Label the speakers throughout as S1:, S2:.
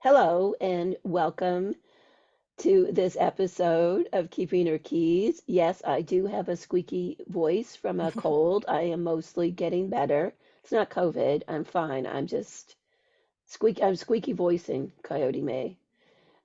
S1: Hello and welcome to this episode of Keeping Her Keys. Yes, I do have a squeaky voice from a cold. I am mostly getting better. It's not COVID. I'm fine. I'm squeaky voicing Coyote Mae.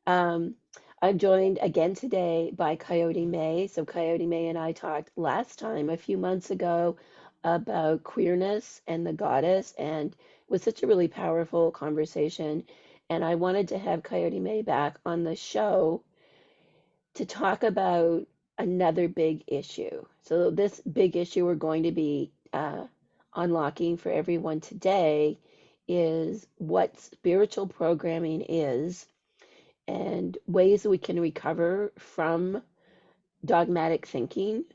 S1: Um, I'm joined again today by Coyote Mae. So Coyote Mae and I talked last time a few months ago about queerness and the goddess, and it was such a really powerful conversation. And I wanted to have Coyote Mae back on the show to talk about another big issue. So this big issue we're going to be unlocking for everyone today is what spiritual programming is and ways we can recover from dogmatic thinking,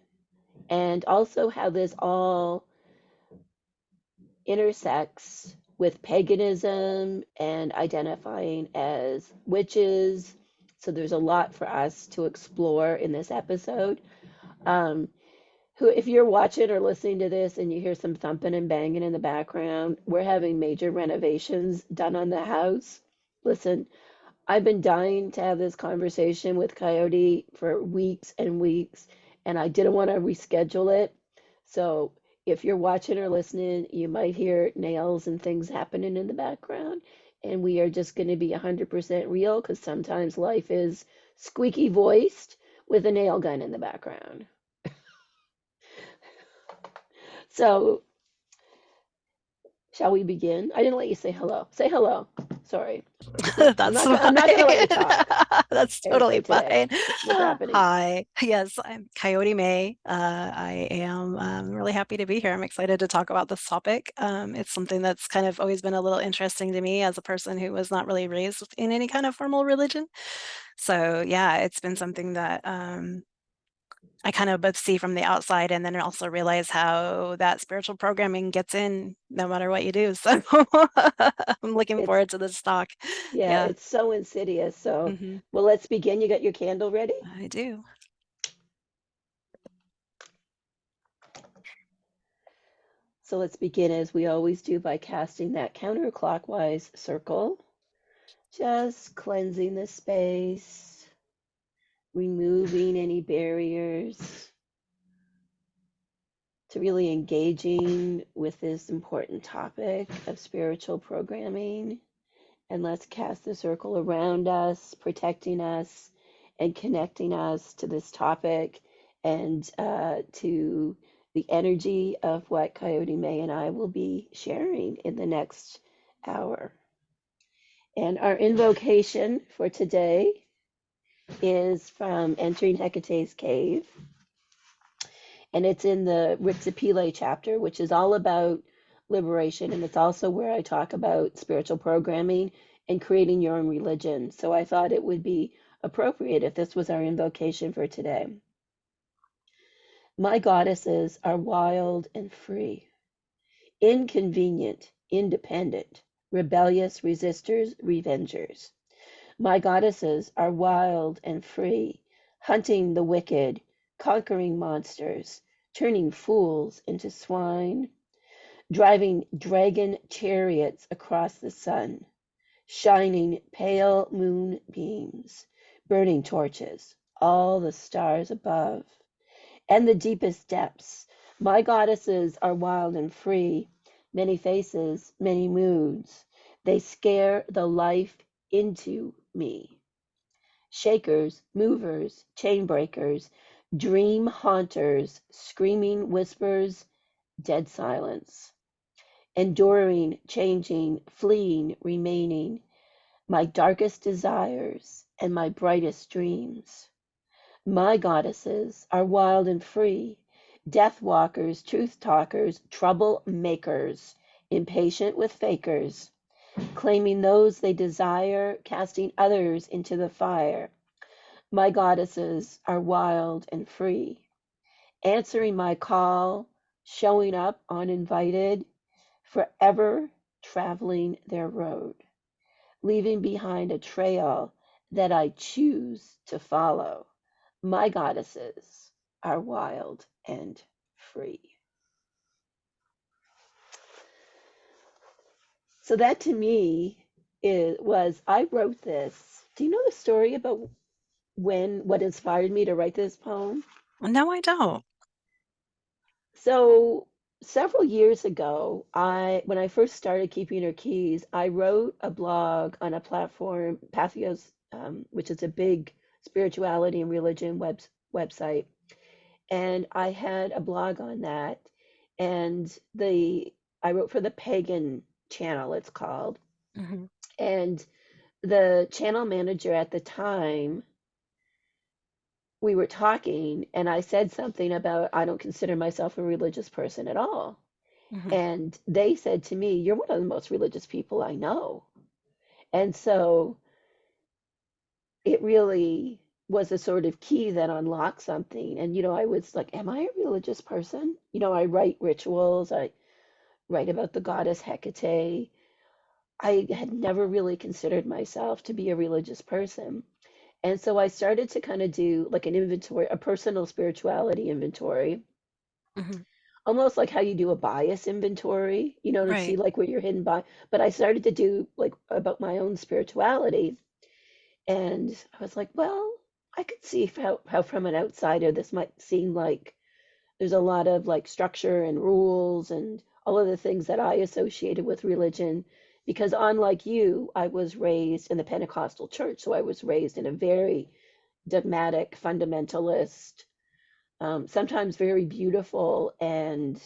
S1: and also how this all intersects with paganism and identifying as witches. So there's a lot for us to explore in this episode. Um, if you're watching or listening to this and you hear some thumping and banging in the background, we're having major renovations done on the house. Listen, I've been dying to have this conversation with Coyote for weeks and weeks, and I didn't want to reschedule it. So if you're watching or listening, you might hear nails and things happening in the background. And we are just going to be 100% real because sometimes life is squeaky voiced with a nail gun in the background. So, shall we begin? I didn't let you say hello. Say hello. Sorry. It's not. I'm
S2: That's
S1: not. I'm not going to let you
S2: fine.
S1: talk
S2: That's
S1: for
S2: totally
S1: today.
S2: fine.
S1: What's happening?
S2: Hi. Yes, I'm Coyote Mae. I am really happy to be here. I'm excited to talk about this topic. It's something that's kind of always been a little interesting to me as a person who was not really raised in any kind of formal religion. So yeah, it's been something that I kind of both see from the outside and then also realize how that spiritual programming gets in no matter what you do. So I'm looking
S1: It's
S2: forward to this talk.
S1: Yeah,
S2: Yeah.
S1: it's so insidious. So,
S2: Hmm.
S1: well, let's begin. You got your candle ready?
S2: I do.
S1: So let's begin as we always do by casting that counterclockwise circle, just cleansing the space, removing any barriers to really engaging with this important topic of spiritual programming. And let's cast the circle around us, protecting us and connecting us to this topic and to the energy of what Coyote May and I will be sharing in the next hour. And our invocation for today is from Entering Hecate's Cave. And it's in the Rixipyle chapter, which is all about liberation. And it's also where I talk about spiritual programming and creating your own religion. So I thought it would be appropriate if this was our invocation for today. My goddesses are wild and free, inconvenient, independent, rebellious resistors, revengers. My goddesses are wild and free, hunting the wicked, conquering monsters, turning fools into swine, driving dragon chariots across the sun, shining pale moon beams, burning torches, all the stars above, and the deepest depths. My goddesses are wild and free, many faces, many moods. They scare the life into me. Shakers, movers, chain breakers, dream haunters, screaming whispers, dead silence. Enduring, changing, fleeing, remaining, my darkest desires and my brightest dreams. My goddesses are wild and free, death walkers, truth talkers, trouble makers, impatient with fakers, claiming those they desire, casting others into the fire. My goddesses are wild and free, answering my call, showing up uninvited, forever traveling their road, leaving behind a trail that I choose to follow. My goddesses are wild and free. So that to me I wrote this. Do you know the story about what inspired me to write this poem?
S2: No, I don't.
S1: So several years ago, when I first started keeping her keys, I wrote a blog on a platform, Pathos, which is a big spirituality and religion website, and I had a blog on that, and the I wrote for the Pagan channel, it's called,
S2: Hmm.
S1: and the channel manager at the time, we were talking, and I said something about I don't consider myself a religious person at all.
S2: Hmm.
S1: And they said to me, "You're one of the most religious people I know." And so it really was a sort of key that unlocked something. And, I was like, "Am I a religious person?" I write rituals, I write about the goddess Hekate. I had never really considered myself to be a religious person. And so I started to kind of do like an inventory, a personal spirituality inventory,
S2: Hmm.
S1: almost like how you do a bias inventory, to see
S2: Right.
S1: like where you're hidden by. But I started to do like about my own spirituality. And I was like, well, I could see how from an outsider this might seem like there's a lot of like structure and rules and all of the things that I associated with religion. Because unlike you, I was raised in the Pentecostal church. So I was raised in a very dogmatic, fundamentalist, sometimes very beautiful and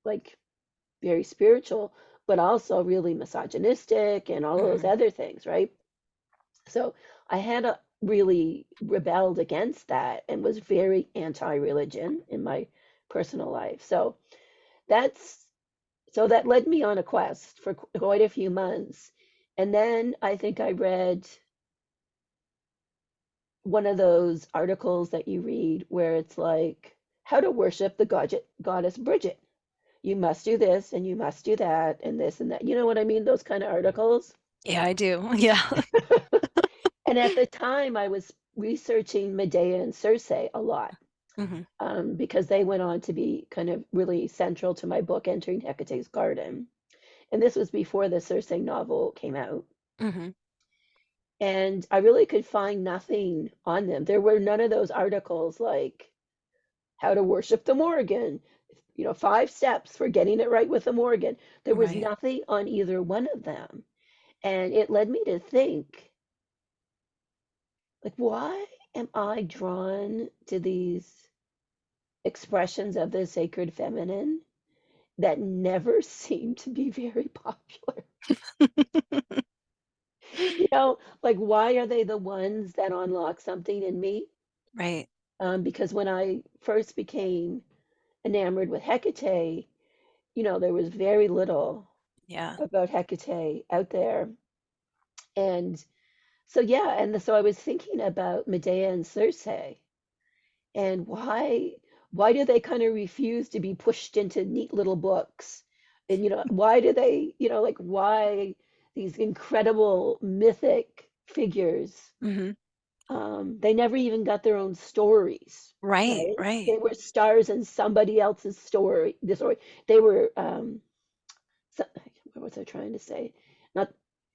S1: like very spiritual, but also really misogynistic and all of those
S2: Hmm.
S1: other things, right? So I had really rebelled against that and was very anti-religion in my personal life. That's that led me on a quest for quite a few months. And then I think I read one of those articles that you read where it's like how to worship the goddess Bridget. You must do this and you must do that and this and that. You know what I mean? Those kind of articles.
S2: Yeah, I do. Yeah.
S1: And at the time, I was researching Medea and Circe a lot,
S2: Hmm.
S1: because they went on to be kind of really central to my book, Entering Hecate's Garden. And this was before the Circe novel came out.
S2: Hmm.
S1: And I really could find nothing on them. There were none of those articles like how to worship the Morgan, 5 steps for getting it right with the Morgan. There was
S2: Right.
S1: nothing on either one of them. And it led me to think, like, why am I drawn to these expressions of the sacred feminine that never seem to be very popular? Like, why are they the ones that unlock something in me?
S2: Right.
S1: Because when I first became enamored with Hecate, there was very little
S2: Yeah.
S1: about Hecate out there. And so, yeah, and so I was thinking about Medea and Circe and why do they kind of refuse to be pushed into neat little books? And why do they, like why these incredible mythic figures,
S2: Hmm.
S1: they never even got their own stories,
S2: Right.
S1: right?
S2: Right.
S1: They were stars in somebody else's story. The story they were so, what was I trying to say? Not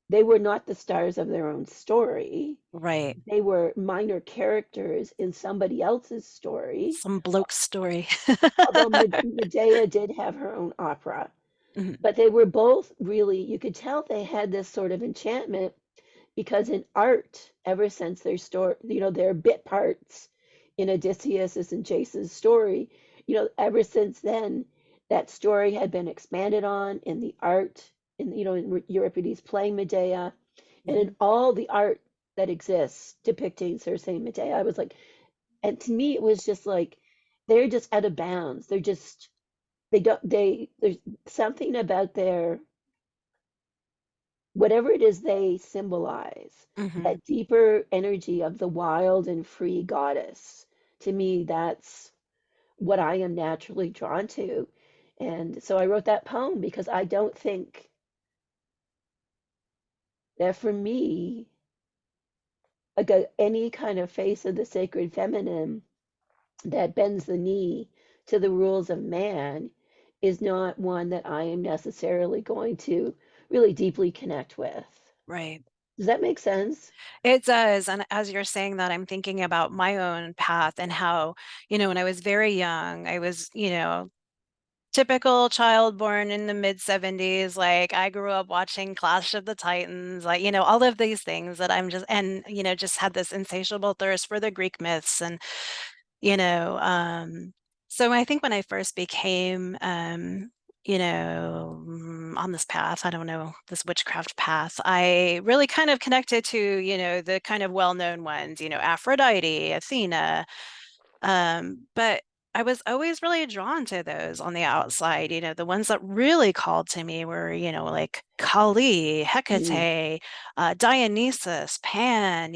S1: They were not the stars of their own story.
S2: Right.
S1: They were minor characters in somebody else's story.
S2: Some bloke story.
S1: Although Medea did have her own opera,
S2: Hmm.
S1: but they were both really, you could tell they had this sort of enchantment because in art, ever since their story, their bit parts in Odysseus and Jason's story, ever since then, that story had been expanded on in the art, in Euripides playing Medea, and in
S2: Hmm.
S1: all the art that exists depicting Circe and Medea. I was like, and to me, it was just like, they're just out of bounds. They don't, there's something about their whatever it is they symbolize,
S2: Hmm.
S1: that deeper energy of the wild and free goddess. To me, that's what I am naturally drawn to. And so I wrote that poem because I don't think that for me, like any kind of face of the sacred feminine that bends the knee to the rules of man is not one that I am necessarily going to really deeply connect with.
S2: Right.
S1: Does that make sense?
S2: It does. And as you're saying that, I'm thinking about my own path and how, when I was very young, I was, typical child born in the mid 70s. Like I grew up watching Clash of the Titans, like, all of these things that I'm just, and, just had this insatiable thirst for the Greek myths. And, you know, um, so I think when I first became, on this path, I don't know, this witchcraft path, I really kind of connected to, the kind of well-known ones, Aphrodite, Athena, but I was always really drawn to those on the outside. The ones that really called to me were, like Kali,
S1: Mm,
S2: Hekate, Dionysus, Pan,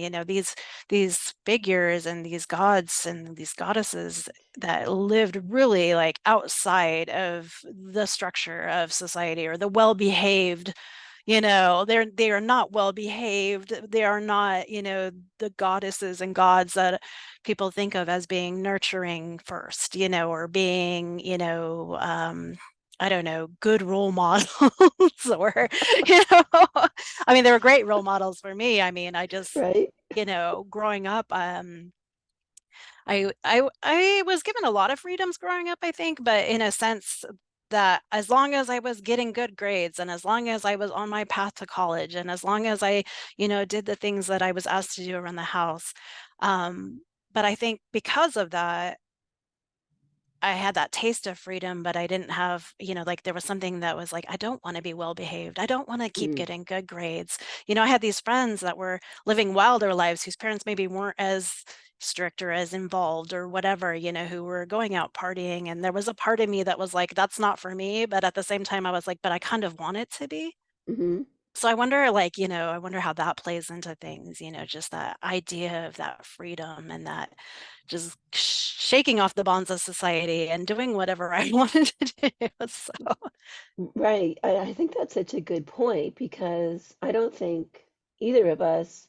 S2: these figures and these gods and these goddesses that lived really like outside of the structure of society or the well-behaved. They are not well behaved. They are not, the goddesses and gods that people think of as being nurturing first, or being, I don't know, good role models or, you know, I mean, they were great role models for me. I mean, I just,
S1: right?
S2: growing up, I was given a lot of freedoms growing up, I think, but in a sense that as long as I was getting good grades and as long as I was on my path to college and as long as I, did the things that I was asked to do around the house. Um, but I think because of that, I had that taste of freedom, but I didn't have, like there was something that was like, I don't want to be well behaved. I don't want to keep
S1: Mm,
S2: getting good grades. I had these friends that were living wilder lives whose parents maybe weren't as strict or as involved or whatever, who were going out partying. And there was a part of me that was like, that's not for me. But at the same time, I was like, but I kind of want it to be.
S1: hmm
S2: So I wonder, like, I wonder how that plays into things, just that idea of that freedom and that just shaking off the bonds of society and doing whatever I wanted to do. So,
S1: Right. I think that's such a good point because I don't think either of us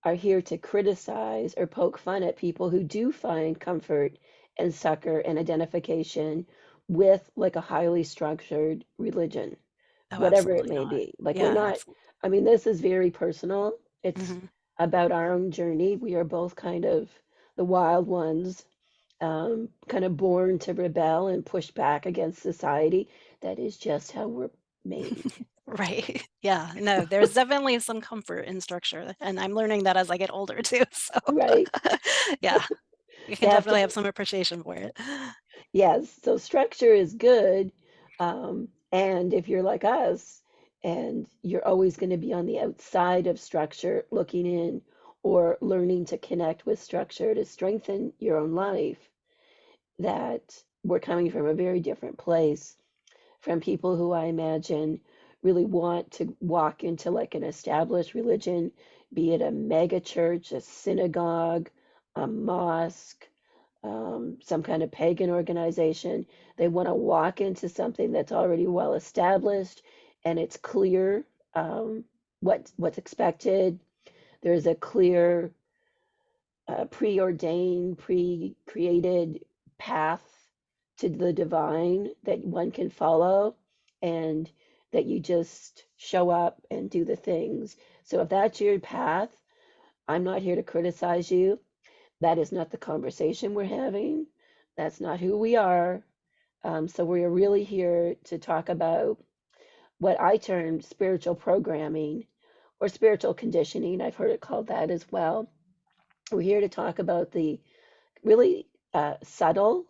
S1: are here to criticize or poke fun at people who do find comfort and succor and identification with like a highly structured religion,
S2: oh,
S1: whatever it
S2: absolutely
S1: may
S2: not.
S1: be. Like we're
S2: Yeah,
S1: not,
S2: absolutely.
S1: I mean, this is very personal. It's
S2: Hmm.
S1: about our own journey. We are both kind of the wild ones, kind of born to rebel and push back against society. That is just how we're made.
S2: Right. Yeah. No, there's definitely some comfort in structure. And I'm learning that as I get older too. So,
S1: Right.
S2: yeah, you
S1: You
S2: can
S1: have to,
S2: definitely have some appreciation for it.
S1: yes. So structure is good. And if you're like us and you're always going to be on the outside of structure, looking in or learning to connect with structure to strengthen your own life, that we're coming from a very different place from people who I imagine really want to walk into like an established religion, be it a mega church, a synagogue, a mosque, some kind of pagan organization. They want to walk into something that's already well established and it's clear, what's expected. There's a clear, preordained, pre-created path to the divine that one can follow, and that you just show up and do the things. So if that's your path, I'm not here to criticize you. That is not the conversation we're having. That's not who we are. So we're really here to talk about what I term spiritual programming or spiritual conditioning. I've heard it called that as well. We're here to talk about the really subtle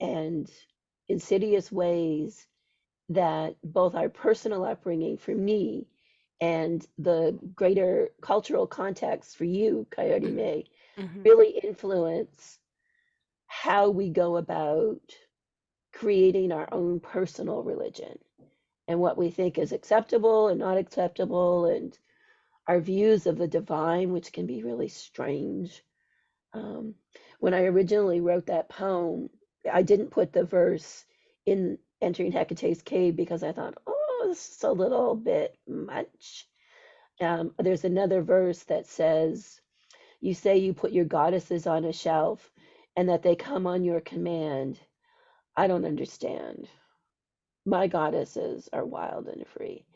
S1: and insidious ways that both our personal upbringing for me and the greater cultural context for you, Coyote May,
S2: Hmm.
S1: really influence how we go about creating our own personal religion and what we think is acceptable and not acceptable, and our views of the divine, which can be really strange. Um, when I originally wrote that poem, I didn't put the verse in entering Hecate's cave because I thought, oh, this is a little bit much. There's another verse that says, you say you put your goddesses on a shelf and that they come on your command. I don't understand. My goddesses are wild and free.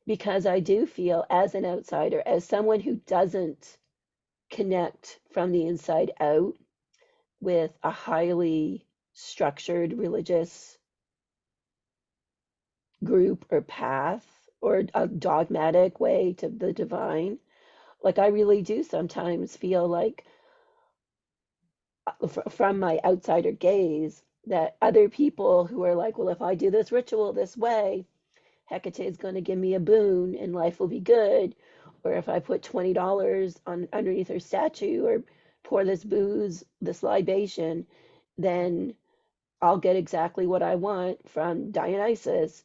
S1: because I do feel, as an outsider, as someone who doesn't connect from the inside out with a highly structured religious group or path or a dogmatic way to the divine, like I really do sometimes feel like, from my outsider gaze, that other people who are like, well, if I do this ritual this way, Hekate is going to give me a boon and life will be good. Or if I put $20 on underneath her statue or pour this booze, this libation, then I'll get exactly what I want from Dionysus.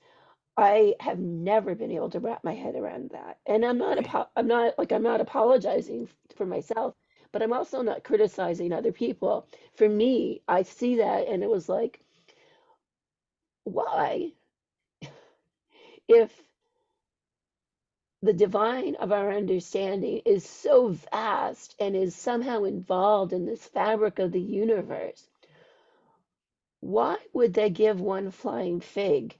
S1: I have never been able to wrap my head around that. And
S2: Right.
S1: I'm not apologizing for myself, but I'm also not criticizing other people. For me, I see that and it was like, why? If the divine of our understanding is so vast and is somehow involved in this fabric of the universe, why would they give one flying fig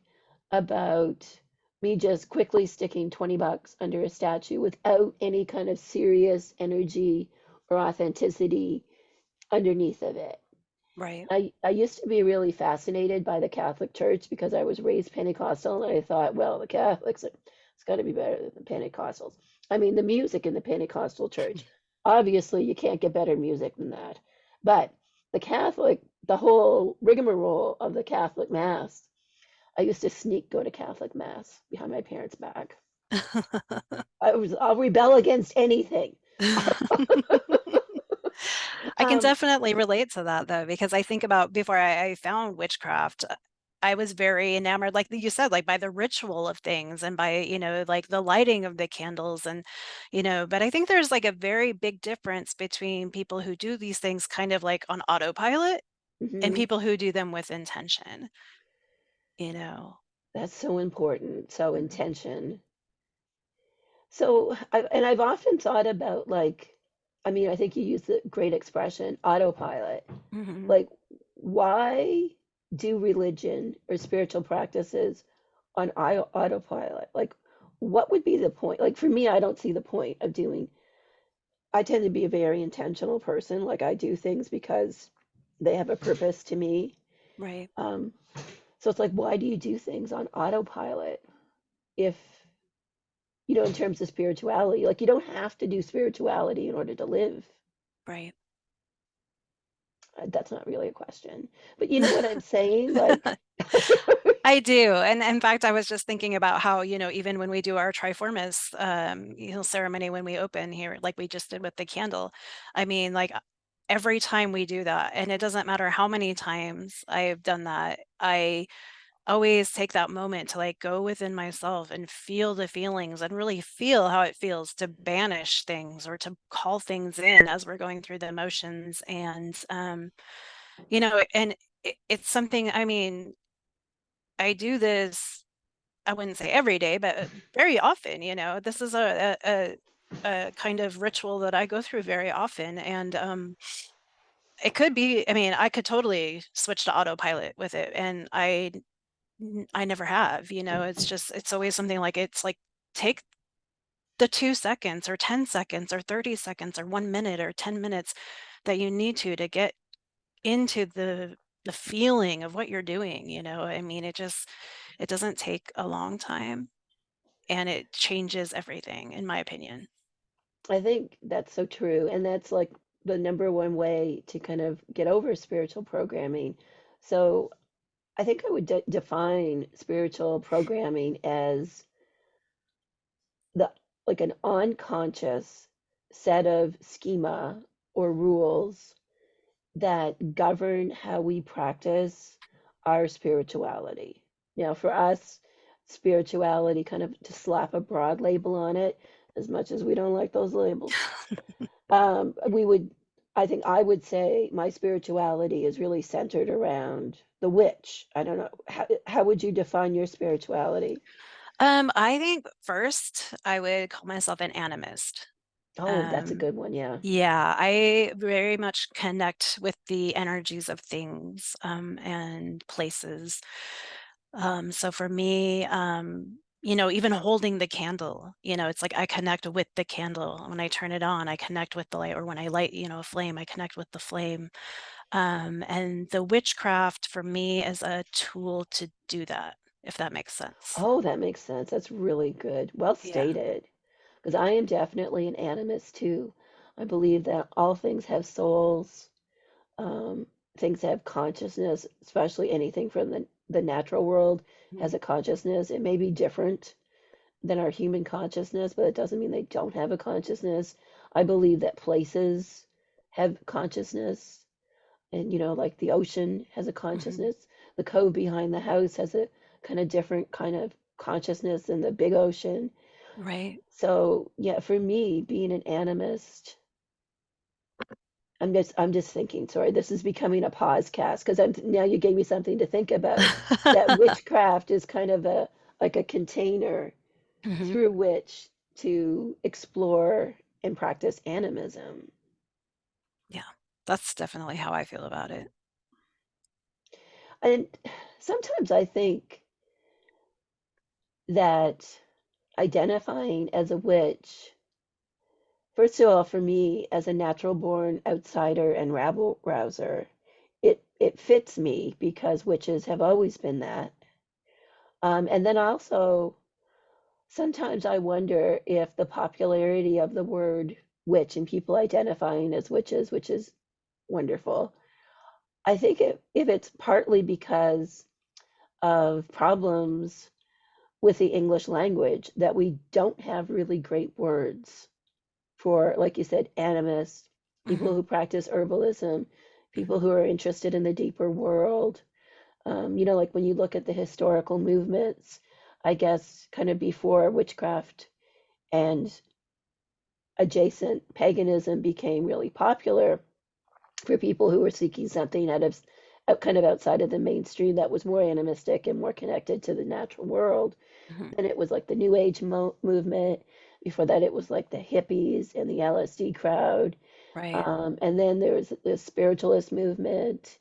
S1: about me just quickly sticking $20 under a statue without any kind of serious energy or authenticity underneath of it?
S2: Right.
S1: I used to be really fascinated by the Catholic Church because I was raised Pentecostal, and I thought, well, the Catholics, it's got to be better than the Pentecostals. I mean, the music in the Pentecostal church, obviously, you can't get better music than that. But the whole rigmarole of the Catholic Mass, I used to sneak go to Catholic Mass behind my parents' back. I'll rebel against anything.
S2: I can
S1: Um,
S2: definitely relate to that though, because I think about before I found witchcraft, I was very enamored, like you said, like by the ritual of things and by, like the lighting of the candles and, but I think there's like a very big difference between people who do these things kind of like on autopilot and
S1: mhm.
S2: people who do them with intention, you know.
S1: That's so important. So
S2: Mhm.
S1: intention. And I've often thought about, like, I mean, I think you used the great expression, autopilot.
S2: Mhm.
S1: Like, why do religion or spiritual practices on autopilot? Like, what would be the point? Like, for me, I don't see the point of doing, I tend to be a very intentional person. Like, I do things because they have a purpose to me.
S2: Right.
S1: Um, so it's like, why do you do things on autopilot if, in terms of spirituality, like, you don't have to do spirituality in order to live.
S2: Right.
S1: That's not really a question, but you know what I'm saying? Like,
S2: I do. And in fact, I was just thinking about how, even when we do our triformis, ceremony when we open here, like we just did with the candle, I mean, like every time we do that, and it doesn't matter how many times I've done that, I always take that moment to like go within myself and feel the feelings and really feel how it feels to banish things or to call things in as we're going through the motions. And, and it's something, I mean, I do this, I wouldn't say every day, but very often, this is a kind of ritual that I go through very often. And it could be, I mean, I could totally switch to autopilot with it. And I never have, it's just, it's always something like, it's like, take the 2 seconds or 10 seconds or 30 seconds or 1 minute or 10 minutes that you need to get into the feeling of what you're doing, I mean, it doesn't take a long time and it changes everything, in my opinion.
S1: I think that's so true, and that's like the number one way to kind of get over spiritual programming. So I think I would define spiritual programming as the like an unconscious set of schema or rules that govern how we practice our spirituality. Now, for us, spirituality, kind of to slap a broad label on it, as much as we don't like those labels, we would, I think I would say my spirituality is really centered around the witch. I don't know. How would you define your spirituality?
S2: I think first I would call myself an animist.
S1: Oh, that's a
S2: Um,
S1: good one. Yeah.
S2: yeah, I very much connect with the energies of things and places. So for me, even holding the candle, it's like I connect with the candle. When I turn it on, I connect with the light, or when I light, a flame, I connect with the flame. And the witchcraft for me is a tool to do that, if that makes sense.
S1: Oh, that makes sense. That's really good. Well
S2: Yeah.
S1: stated. Because I am definitely an animist too. I believe that all things have souls, um, things have consciousness, especially anything from the natural world has
S2: Mhm.
S1: a consciousness. It may be different than our human consciousness, but it doesn't mean they don't have a consciousness. I believe that places have consciousness, and like the ocean has a
S2: Mhm.
S1: consciousness. The cove behind the house has a kind of different kind of consciousness than the big ocean.
S2: Right.
S1: So yeah, for me, being an animist, I'm just thinking. Sorry, this is becoming a podcast because I'm now you gave me something to think about. That witchcraft is kind of a like a container
S2: Mhm.
S1: through which to explore and practice animism.
S2: Yeah, that's definitely how I feel about it.
S1: And sometimes I think that identifying as a witch, first of all, for me as a natural born outsider and rabble rouser, it fits me because witches have always been that. And then also sometimes I wonder if the popularity of the word witch and people identifying as witches, which is wonderful, I think if it's partly because of problems with the English language that we don't have really great words for, like you said, animists, people
S2: Mhm.
S1: who practice herbalism, people who are interested in the deeper world. Like when you look at the historical movements, I guess kind of before witchcraft and adjacent paganism became really popular for people who were seeking something kind of outside of the mainstream that was more animistic and more connected to the natural world.
S2: Mhm.
S1: Then it was like the New Age movement. Before that, it was like the hippies and the LSD crowd.
S2: Right.
S1: And then there was the spiritualist movement.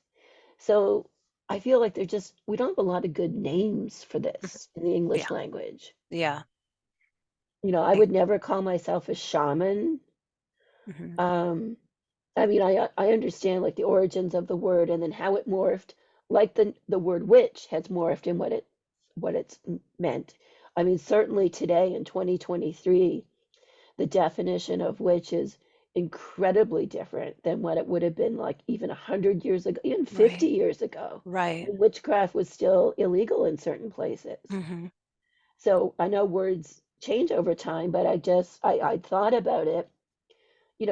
S1: So I feel like we don't have a lot of good names for
S2: Mhm.
S1: this in the
S2: Yeah.
S1: English language.
S2: Yeah.
S1: I
S2: I
S1: would never call myself a shaman.
S2: Mhm.
S1: Um, I mean, I understand like the origins of the word and then how it morphed, like the word witch has morphed in what it's meant. I mean, certainly today in 2023, the definition of witch is incredibly different than what it would have been like even 100 years ago, even 50
S2: Right.
S1: years ago,
S2: Right.
S1: when witchcraft was still illegal in certain places.
S2: Mhm.
S1: So I know words change over time, but I thought about it,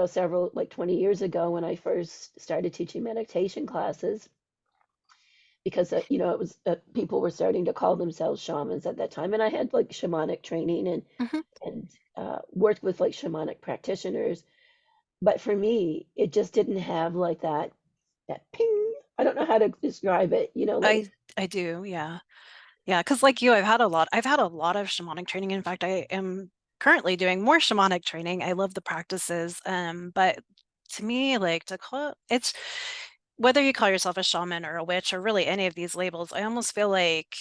S1: several like 20 years ago when I first started teaching meditation classes, because it was people were starting to call themselves shamans at that time, and I had like shamanic training
S2: Mhm.
S1: and worked with like shamanic practitioners. But for me, it just didn't have like that ping. I don't know how to describe it. Like
S2: I do, yeah. Yeah, because like you, I've had a lot of shamanic training. In fact, I am currently doing more shamanic training. I love the practices. But to me, like to call it's whether you call yourself a shaman or a witch or really any of these labels, I almost feel like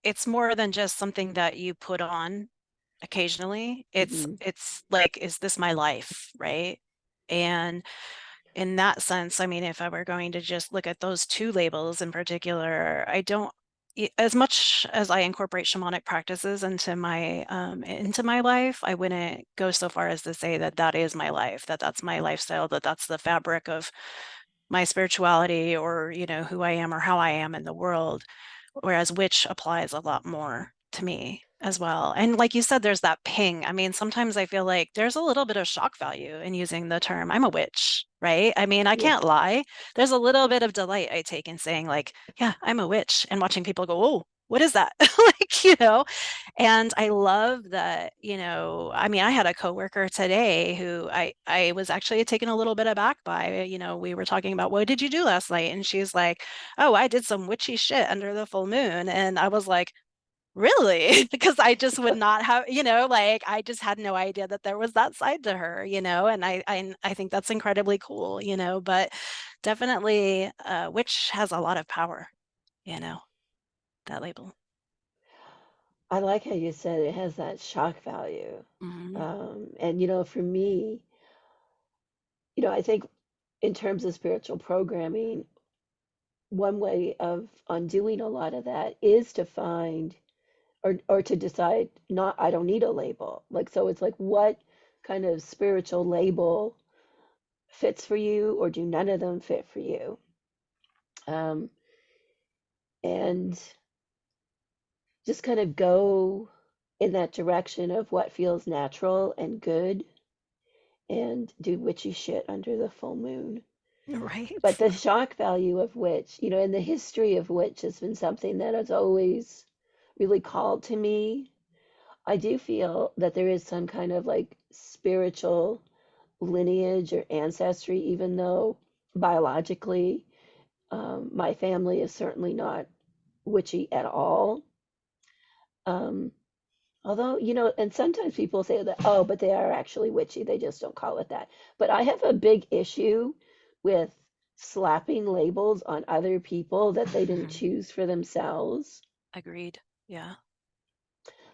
S2: it's more than just something that you put on occasionally. It's
S1: mhm,
S2: it's like, is this my life, right? And in that sense, I mean, if I were going to just look at those two labels in particular, I don't, as much as I incorporate shamanic practices into my life, I wouldn't go so far as to say that that is my life, that that's my lifestyle, that that's the fabric of my spirituality or, who I am or how I am in the world. Whereas witch applies a lot more to me as well. And like you said, there's that ping. I mean, sometimes I feel like there's a little bit of shock value in using the term I'm a witch, right? I mean, I
S1: yeah.
S2: can't lie. There's a little bit of delight I take in saying like, yeah, I'm a witch, and watching people go, "Oh, what is that?" And I love that, I mean, I had a coworker today who I was actually taken a little bit aback by. We were talking about, what did you do last night? And she's like, oh, I did some witchy shit under the full moon. And I was like, really? Because I just would not have, like I just had no idea that there was that side to her, and I think that's incredibly cool, but definitely witch has a lot of power, you know, that label.
S1: I like how you said it has that shock value.
S2: Mhm.
S1: And, for me, I think in terms of spiritual programming, one way of undoing a lot of that is to find or to decide not I don't need a label. Like so it's like what kind of spiritual label fits for you or do none of them fit for you? Um, and just kind of go in that direction of what feels natural and good and do witchy shit under the full moon. But
S2: Right.
S1: the shock value of witch, and the history of witch has been something that has always really called to me. I do feel that there is some kind of like spiritual lineage or ancestry, even though biologically my family is certainly not witchy at all. Um, Although, and sometimes people say that, oh, but they are actually witchy, they just don't call it that. But I have a big issue with slapping labels on other people that they didn't
S2: Mhm.
S1: choose for themselves.
S2: Agreed. Yeah.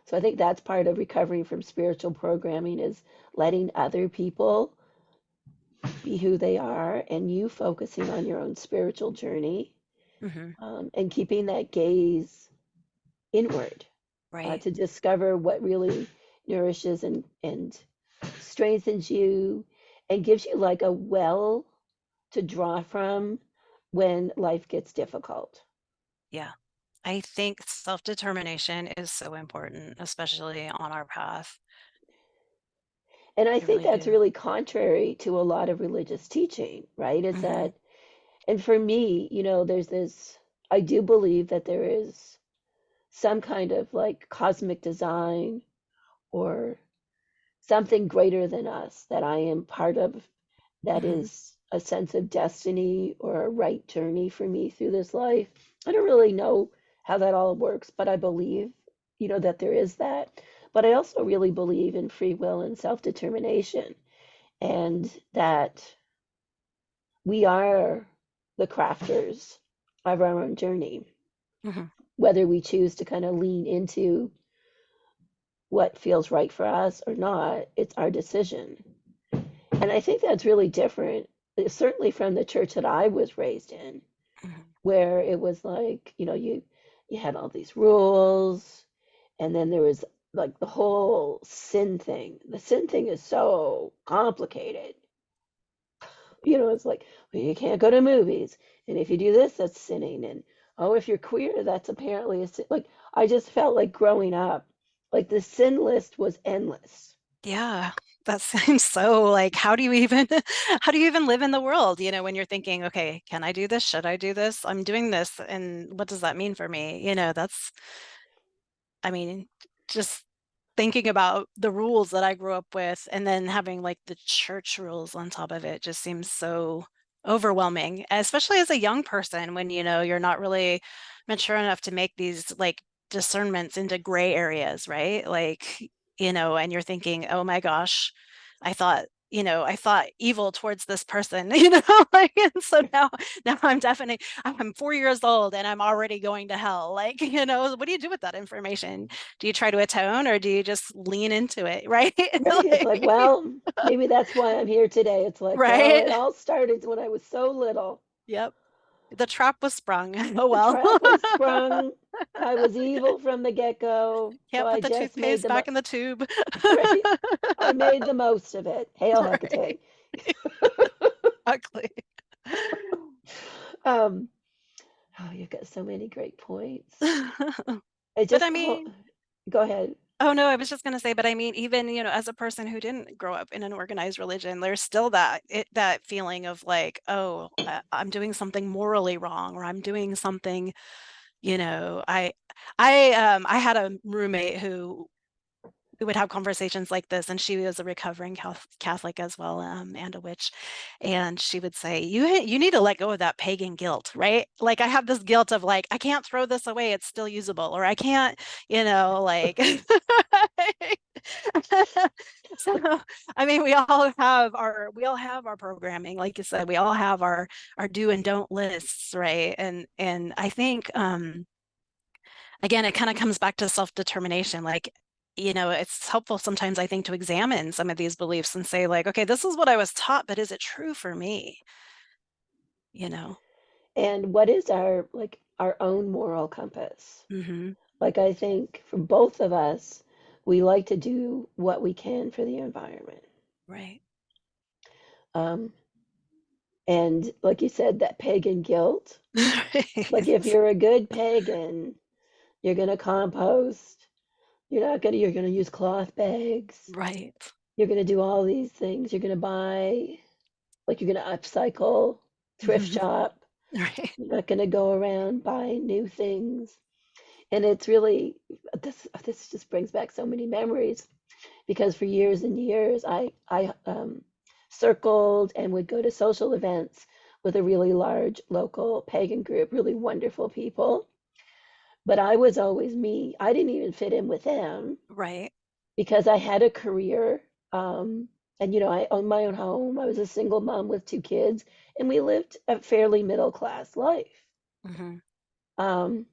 S1: So I think that's part of recovering from spiritual programming is letting other people be who they are and you focusing on your own spiritual journey,
S2: Hmm.
S1: and keeping that gaze inward,
S2: Right.
S1: to discover what really nourishes and strengthens you and gives you like a well to draw from when life gets difficult.
S2: Yeah. I think self-determination is so important, especially on our path.
S1: And I
S2: I
S1: think
S2: really
S1: that's
S2: do.
S1: really contrary to a lot of religious teaching, right? Is
S2: Hmm.
S1: that, and for me, there's this, I do believe that there is some kind of like cosmic design or something greater than us that I am part of that
S2: Hmm.
S1: is a sense of destiny or a right journey for me through this life. I don't really know how that all works, but I believe, that there is that. But I also really believe in free will and self determination and that we are the crafters of our own journey,
S2: Hmm.
S1: whether we choose to kind of lean into what feels right for us or not, it's our decision. And I think that's really different, certainly from the church that I was raised in,
S2: Hmm.
S1: where it was like, you had all these rules, and then there was like the whole sin thing. The sin thing is so complicated. It's like, well, you can't go to movies, and if you do this, that's sinning, and oh, if you're queer, that's apparently a sin. Like, I just felt like growing up, like the sin list was endless.
S2: Yeah. That seems so like, how do you even how do you even live in the world? When you're thinking, okay, can I do this? Should I do this? I'm doing this, and what does that mean for me? I mean, just thinking about the rules that I grew up with and then having like the church rules on top of it just seems so overwhelming, especially as a young person when you're not really mature enough to make these like discernments into gray areas, right? Like, and you're thinking, oh my gosh, I thought evil towards this person, like, and so now I'm 4 years old and I'm already going to hell. Like, what do you do with that information? Do you try to atone or do you just lean into it, right?
S1: Right? It's like,
S2: Like,
S1: well, maybe that's why I'm here today. It's like, well,
S2: right?
S1: it all started when I was so little.
S2: Yep. The trap was sprung. Oh
S1: The
S2: well.
S1: trap was sprung. I was evil from the get-go, so
S2: Can't
S1: I
S2: put the
S1: just made
S2: toothpaste
S1: the
S2: back in the tube.
S1: right. I made the most of it. Hail Hekate.
S2: Right. Exactly.
S1: Um, oh, you've got so many great points. It
S2: But
S1: just
S2: I mean,
S1: go ahead.
S2: oh no, I was just going to say, but I mean, even, as a person who didn't grow up in an organized religion, there's still that feeling of like, oh, I'm doing something morally wrong, or I'm doing something, you know, I had a roommate who we would have conversations like this, and she was a recovering Catholic as well, and a witch, and she would say, "You need to let go of that pagan guilt, right? Like I have this guilt of like I can't throw this away; it's still usable, or I can't, like." So, I mean, we all have our programming, like you said, we all have our do and don't lists, right? And I think again, it kind of comes back to self-determination. Like, it's helpful sometimes, I think, to examine some of these beliefs and say, like, okay, this is what I was taught, but is it true for me? You know?
S1: And what is our own moral compass?
S2: Hmm.
S1: Like I think for both of us, we like to do what we can for the environment.
S2: Right.
S1: Um, and like you said, that pagan guilt. Like if
S2: Right.
S1: you're a good pagan, you're gonna compost. You're gonna use cloth bags.
S2: Right.
S1: You're gonna do all these things. You're gonna buy, like you're gonna upcycle, thrift
S2: Mhm.
S1: shop.
S2: Right.
S1: You're not gonna go around buying new things. And it's really this just brings back so many memories because for years and years I circled and would go to social events with a really large local pagan group, really wonderful people. But I was always me. I didn't even fit in with them
S2: Right.
S1: because I had a career. Um, and I owned my own home. I was a single mom with two kids, and we lived a fairly middle class life.
S2: Hmm.
S1: Um,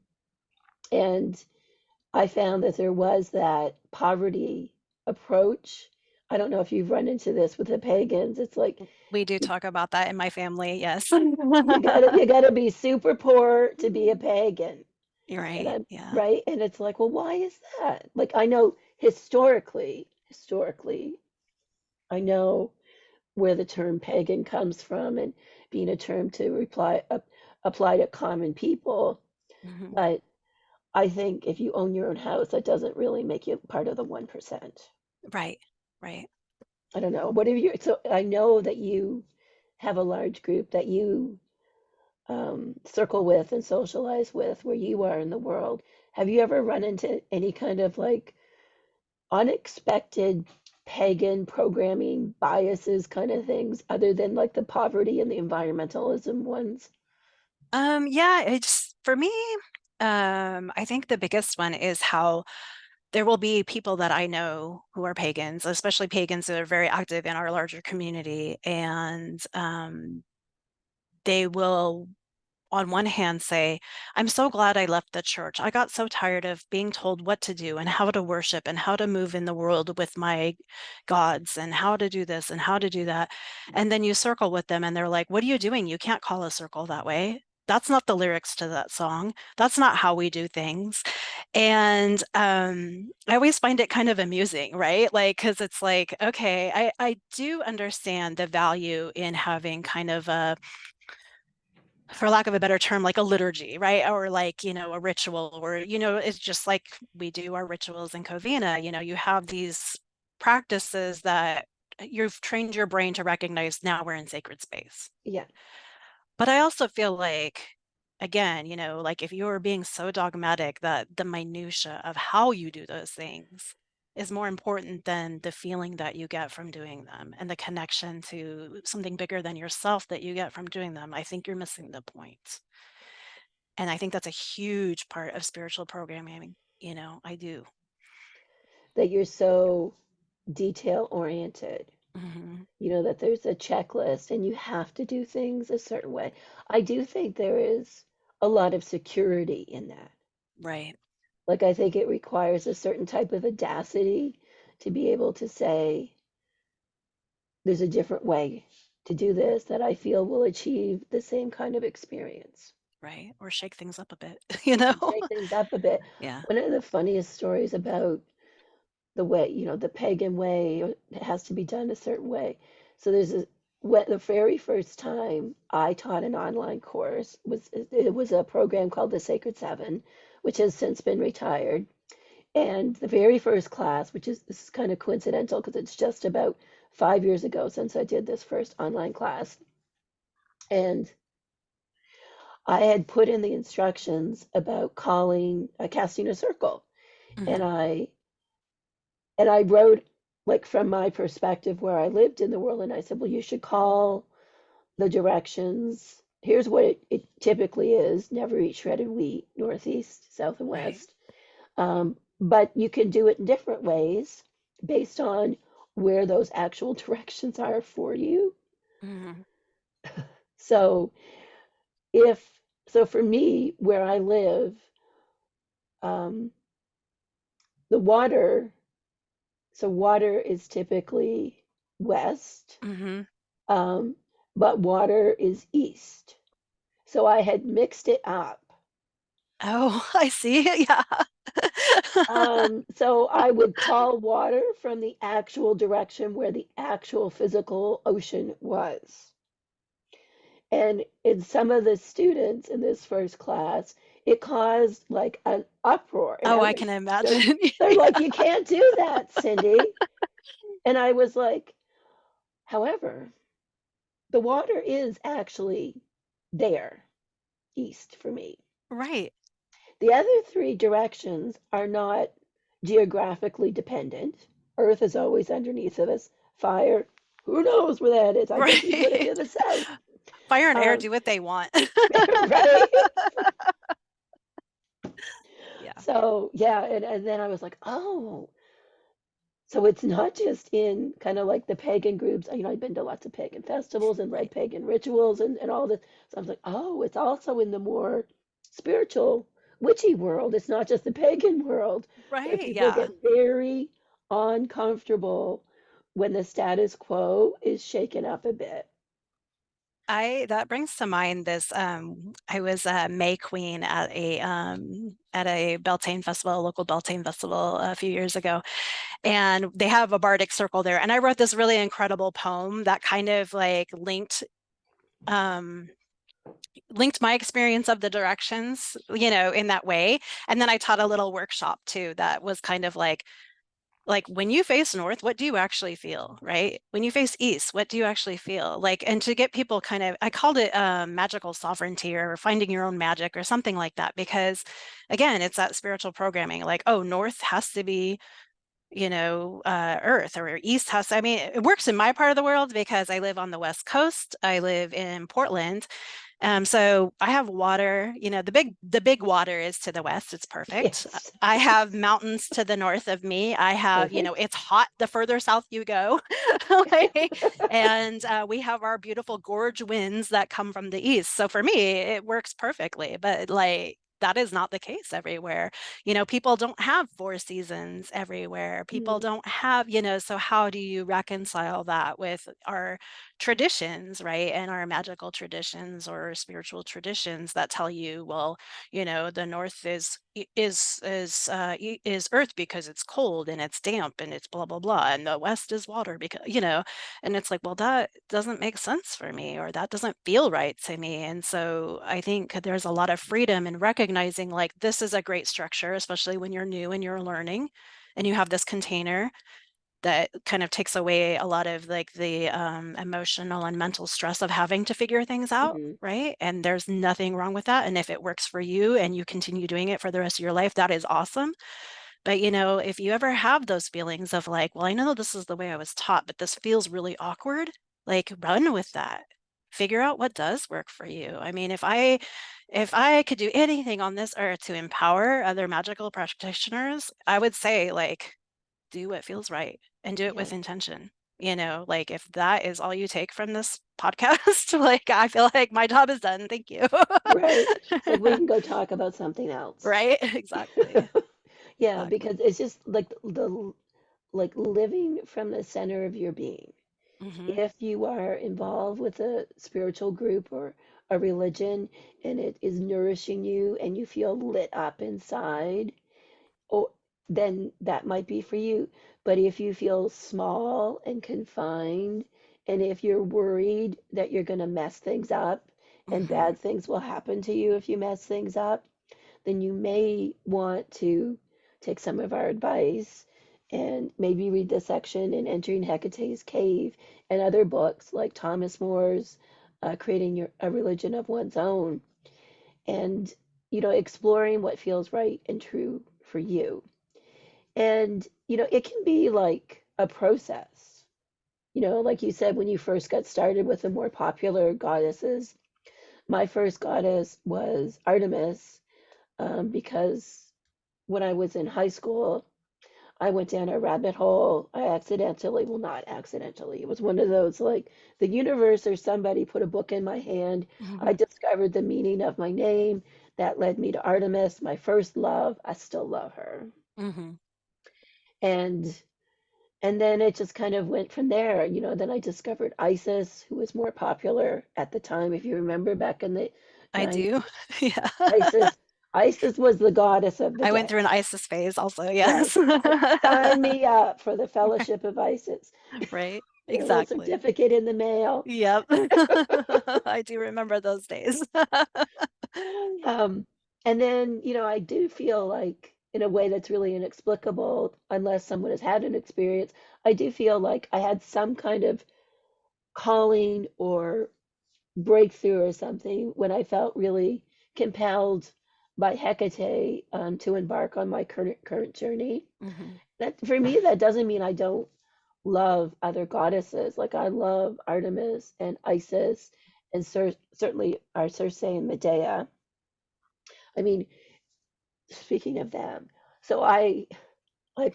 S1: and I found that there was that poverty approach. I don't know if you've run into this with the pagans. It's like
S2: We do
S1: you,
S2: talk about that in my family, yes.
S1: you gotta be super poor to be a pagan.
S2: You're
S1: And
S2: right.
S1: I'm
S2: Yeah.
S1: right. And it's like, well, why is that? Like I know historically, I know where the term pagan comes from and being a term to apply to common people.
S2: Hmm.
S1: But I think if you own your own house, that doesn't really make you part of the 1%.
S2: Right. Right.
S1: I don't know. What have you? So I know that you have a large group that you circle with and socialize with where you are in the world. Have you ever run into any kind of like unexpected pagan programming biases kind of things other than like the poverty and the environmentalism ones?
S2: Yeah, it's for me, I think the biggest one is how there will be people that I know who are pagans, especially pagans that are very active in our larger community, and they will on one hand say, I'm so glad I left the church. I got so tired of being told what to do and how to worship and how to move in the world with my gods and how to do this and how to do that. And then you circle with them and they're like, what are you doing? You can't call a circle that way. That's not the lyrics to that song. That's not how we do things. And I always find it kind of amusing, right? Like, because it's like, okay, I do understand the value in having kind of a, for lack of a better term, like a liturgy, right? Or like, a ritual, or, it's just like we do our rituals in Covina. You have these practices that you've trained your brain to recognize now we're in sacred space.
S1: Yeah,
S2: But I also feel like, again, like if you're being so dogmatic that the minutia of how you do those things is more important than the feeling that you get from doing them and the connection to something bigger than yourself that you get from doing them, I think you're missing the point. And I think that's a huge part of spiritual programming. I do.
S1: that you're so detail oriented.
S2: Hmm.
S1: That there's a checklist and you have to do things a certain way. I do think there is a lot of security in that.
S2: Right.
S1: Like, I think it requires a certain type of audacity to be able to say, there's a different way to do this that I feel will achieve the same kind of experience.
S2: Right. Or shake things up a bit, you know?
S1: Shake things up a bit.
S2: Yeah.
S1: One of the funniest stories about the way, the pagan way, it has to be done a certain way. So the very first time I taught an online course it was a program called the Sacred Seven, which has since been retired. And the very first class, this is kind of coincidental because it's just about 5 years ago since I did this first online class. And I had put in the instructions about casting a circle. And
S2: Hmm.
S1: I wrote like from my perspective where I lived in the world, and I said, well, you should call the directions. Here's what it typically is: never eat shredded wheat, northeast, south, and
S2: Right.
S1: west. But you can do it in different ways based on where those actual directions are for you.
S2: Hmm.
S1: So if so for me, where I live, um, the water, so water is typically west,
S2: Hmm.
S1: um, but water is east. So I had mixed it up.
S2: Oh, I see. Yeah.
S1: So I would call water from the actual direction where the actual physical ocean was. And in some of the students in this first class, it caused like an uproar. And
S2: Oh, I can imagine.
S1: they're like,
S2: Yeah.
S1: you can't do that, Cyndi. And I was like, however, the water is actually there, east for me.
S2: Right.
S1: The other three directions are not geographically dependent. Earth is always underneath of us. Fire, who knows where that is? I guess we put it
S2: Right.
S1: to the south.
S2: Fire and air
S1: Um,
S2: do what they want.
S1: right?
S2: Yeah.
S1: So, yeah, and then I was like, oh, so it's not just in kind of like the pagan groups. I've been to lots of pagan festivals and read
S2: Right.
S1: pagan rituals and all this. So I was like, oh, it's also in the more spiritual, witchy world. It's not just the pagan world where
S2: Right.
S1: people
S2: Yeah.
S1: get very uncomfortable when the status quo is shaken up a bit.
S2: I that brings to mind this I was a May Queen at a Beltane festival, a local Beltane festival a few years ago, and they have a bardic circle there. And I wrote this really incredible poem that kind of like um linked my experience of the directions, in that way. And then I taught a little workshop too that was kind of like when you face north, what do you actually feel, right? When you face east, what do you actually feel? Like, and to get people kind of, I called it magical sovereignty or finding your own magic or something like that, because again, it's that spiritual programming. Like, oh, north has to be, earth, or east has to, I mean, it works in my part of the world because I live on the West Coast. I live in Portland. So I have water, the big water is to the west. It's perfect.
S1: Yes,
S2: I have mountains to the north of me. I have,
S1: perfect.
S2: it's hot the further south you go. Okay. And we have our beautiful gorge winds that come from the east. So for me, it works perfectly. But like, that is not the case everywhere. People don't have four seasons everywhere. People
S1: Mm,
S2: don't have, so how do you reconcile that with our traditions, right? And our magical traditions or spiritual traditions that tell you, well, the north is earth because it's cold and it's damp and it's blah blah blah, and the west is water because and it's like, well, that doesn't make sense for me, or that doesn't feel right to me. And so I think there's a lot of freedom in recognizing like this is a great structure, especially when you're new and you're learning and you have this container that kind of takes away a lot of like the emotional and mental stress of having to figure things out,
S1: mhm,
S2: right? And there's nothing wrong with that. And if it works for you and you continue doing it for the rest of your life, that is awesome. But if you ever have those feelings of like, well, I know this is the way I was taught, but this feels really awkward, like run with that. Figure out what does work for you. I mean, if I could do anything on this earth to empower other magical practitioners, I would say like do what feels right and do it
S1: yeah,
S2: with intention. Like if that is all you take from this podcast, like I feel like my job is done. Thank you.
S1: right. It's like we can go talk about something else.
S2: Right? Exactly.
S1: Yeah,
S2: Exactly.
S1: because it's just like the like living from the center of your being.
S2: Hmm.
S1: If you are involved with a spiritual group or a religion and it is nourishing you and you feel lit up inside, or then that might be for you. But if you feel small and confined, and if you're worried that you're going to mess things up and
S2: Hmm.
S1: bad things will happen to you if you mess things up, then you may want to take some of our advice and maybe read the section in Entering Hecate's Cave and other books like Thomas More's Creating a Religion of One's Own, and exploring what feels right and true for you. And it can be like a process. Like you said, when you first got started with the more popular goddesses, my first goddess was Artemis, because when I was in high school, I went down a rabbit hole. I accidentally, well, not accidentally, it was one of those like the universe or somebody put a book in my hand. I
S2: Hmm.
S1: discovered the meaning of my name. That led me to Artemis, my first love. I still love her.
S2: Hmm.
S1: And and then it just kind of went from there. Then I discovered Isis, who was more popular at the time. If you remember back in the
S2: I do.
S1: 90s,
S2: Yeah.
S1: Isis, Isis was the goddess of the
S2: I went
S1: day.
S2: through an ISIS phase also,
S1: Right.
S2: yes.
S1: Sign me up for the Fellowship of Isis.
S2: Right,
S1: Get a little
S2: exactly.
S1: certificate in the mail.
S2: Yep. I do remember those days.
S1: Um, and then, I do feel like, in a way that's really inexplicable, unless someone has had an experience, I do feel like I had some kind of calling or breakthrough or something when I felt really compelled by Hekate to embark on my current journey.
S2: Hmm.
S1: That for me, that doesn't mean I don't love other goddesses. Like I love Artemis and Isis and certainly our Circe and Medea. I mean, speaking of them, so I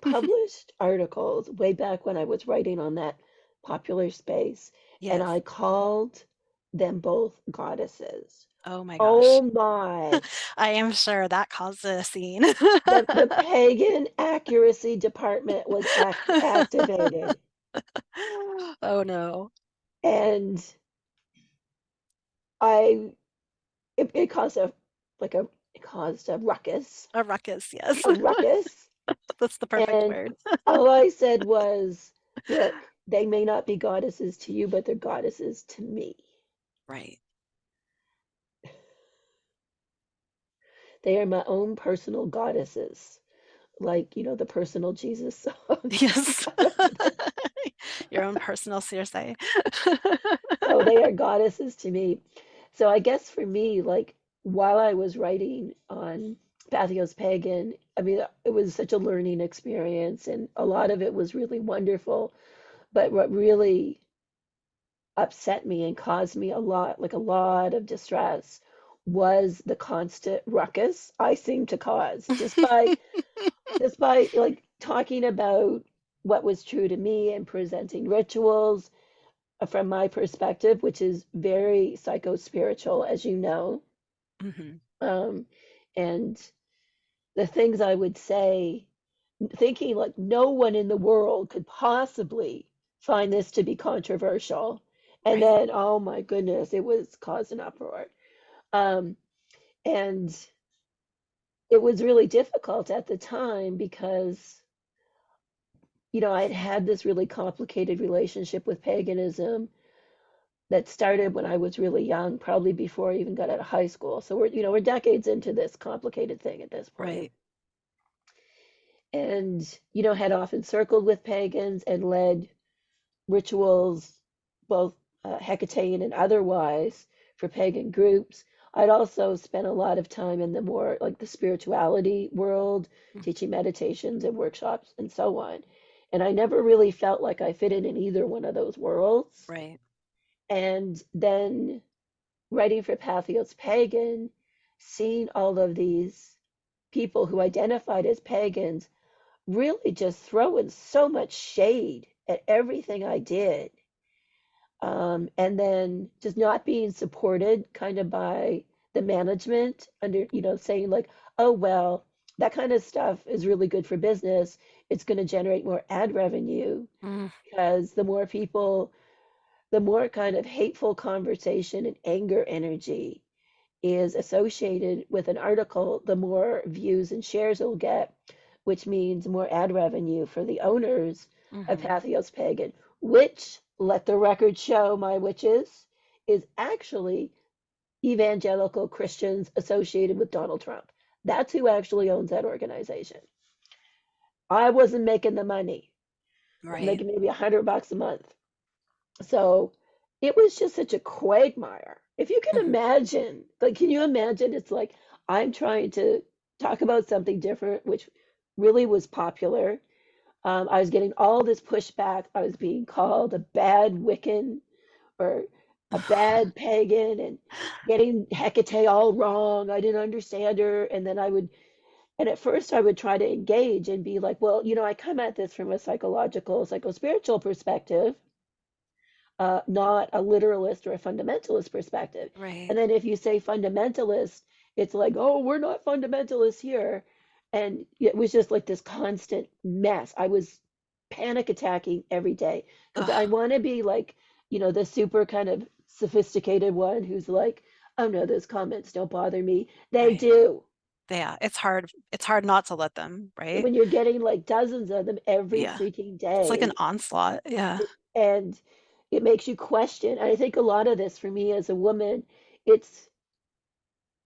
S1: published articles way back when I was writing on that popular space, and
S2: Yes.
S1: I called them both goddesses.
S2: Oh my
S1: Oh
S2: gosh.
S1: my,
S2: I am sure that caused a scene.
S1: the pagan accuracy department was activated,
S2: Oh no.
S1: and I it caused like a it caused
S2: A ruckus, yes.
S1: a ruckus,
S2: That's the perfect
S1: and
S2: word.
S1: all I said was, "Look, they may not be goddesses to you, but they're goddesses to me.
S2: Right.
S1: They are my own personal goddesses." Like, the personal Jesus song.
S2: Yes. Your own personal Circe.
S1: So they are goddesses to me. So I guess for me, like while I was writing on Pathos Pagan, I mean, it was such a learning experience and a lot of it was really wonderful. But what really upset me and caused me a lot of distress was the constant ruckus I seemed to cause just by like talking about what was true to me and presenting rituals from my perspective, which is very psycho-spiritual, as you know.
S2: Hmm.
S1: Um, and the things I would say, thinking like no one in the world could possibly find this to be controversial. And
S2: Right.
S1: then, oh my goodness, it was caused an uproar. Um, and it was really difficult at the time because, I had had this really complicated relationship with paganism that started when I was really young, probably before I even got out of high school. So we're decades into this complicated thing at this point.
S2: Right.
S1: And, had often circled with pagans and led rituals, both Hecatean and otherwise, for pagan groups. I'd also spent a lot of time in the more like the spirituality world,
S2: Mm.
S1: teaching meditations and workshops and so on. And I never really felt like I fit in either one of those worlds.
S2: Right.
S1: And then writing for Pathos Pagan, seeing all of these people who identified as pagans really just throwing so much shade at everything I did. And then just not being supported kind of by the management under, saying like, oh, well, that kind of stuff is really good for business. It's going to generate more ad revenue
S2: Mm.
S1: because the more kind of hateful conversation and anger energy is associated with an article, the more views and shares it'll get, which means more ad revenue for the owners of
S2: Hmm.
S1: Pathos Pagan, which, let the record show, my witches, is actually evangelical Christians associated with Donald Trump. That's who actually owns that organization. I wasn't making the money. I was
S2: Right.
S1: making maybe $100 a month. So it was just such a quagmire. If you can
S2: Hmm.
S1: imagine, like, can you imagine? It's like I'm trying to talk about something different, which really was popular. I was getting all this pushback. I was being called a bad Wiccan or a bad pagan and getting Hecate all wrong. I didn't understand her. And at first I would try to engage and be like, well, I come at this from a psychological, psychospiritual perspective, not a literalist or a fundamentalist perspective.
S2: Right.
S1: And then if you say fundamentalist, It's like, oh, we're not fundamentalists here. And it was just like this constant mess. I was panic attacking every day because I
S2: Ugh,
S1: want to be like, the super kind of sophisticated one who's like, oh no, those comments don't bother me. They
S2: right.
S1: do.
S2: Yeah, it's hard not to let them, right?
S1: When you're getting like dozens of them every
S2: Yeah.
S1: freaking
S2: It's like an
S1: day,
S2: onslaught. Yeah.
S1: and it makes you question. And I think a lot of this for me as a woman, it's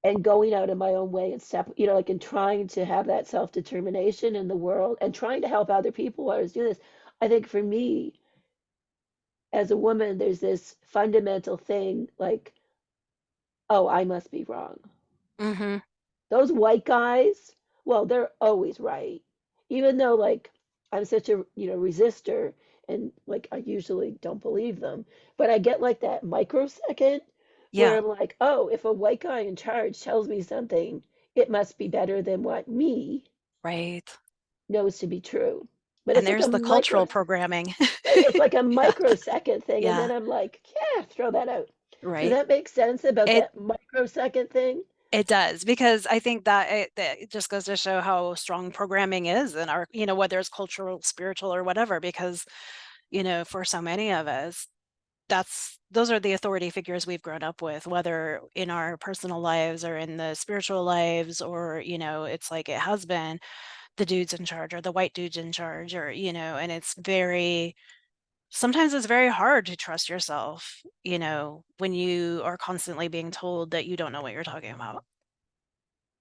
S1: and going out of my own way and step, like and trying to have that self-determination in the world and trying to help other people while I was doing this. I think for me as a woman, there's this fundamental thing like, oh, I must be wrong.
S2: Mm-hmm.
S1: Those white guys, well, they're always right. Even though like I'm such a, resistor and like I usually don't believe them, but I get like that microsecond where
S2: Yeah,
S1: I'm like, oh, if a white guy in charge tells me something, it must be better than what me
S2: right.
S1: knows to be true. But
S2: And
S1: it's like a
S2: there's the cultural programming.
S1: right? It's like a
S2: Yeah.
S1: microsecond thing, and
S2: Yeah.
S1: then I'm like, yeah, throw that out. Does
S2: Right.
S1: that make sense about
S2: It
S1: that microsecond thing?
S2: it does because I think that it just goes to show how strong programming is in our, whether it's cultural, spiritual, or whatever, because, for so many of us, those are the authority figures we've grown up with, whether in our personal lives or in the spiritual lives, or, it's like it has been the dudes in charge or the white dudes in charge, or, and sometimes it's very hard to trust yourself, when you are constantly being told that you don't know what you're talking about.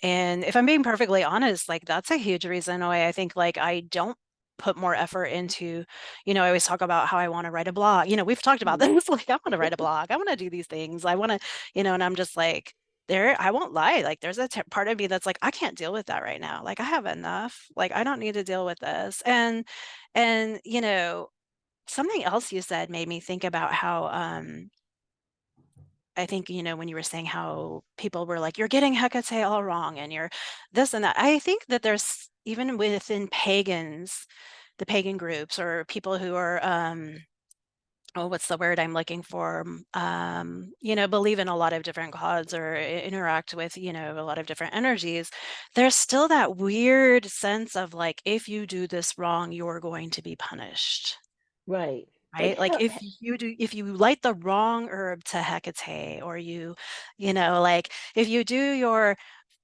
S2: And if I'm being perfectly honest, like that's a huge reason why I think like I don't put more effort into, I always talk about how I want to write a blog. We've talked about
S1: Mhm.
S2: this, like I want to write a blog. I want to do these things. I want to, and I'm just like, I won't lie. Like there's a part of me that's like, I can't deal with that right now. Like I have enough. Like I don't need to deal with this. And, something else you said made me think about how, I think, when you were saying how people were like, you're getting Hekate all wrong and you're this and that. I think that there's even within pagans, the pagan groups or people who are, oh, what's the word I'm looking for? Believe in a lot of different gods or interact with, a lot of different energies. There's still that weird sense of like, if you do this wrong, you're going to be punished.
S1: Right. Like
S2: Right? Like if you light the wrong herb to Hecate, or like if you do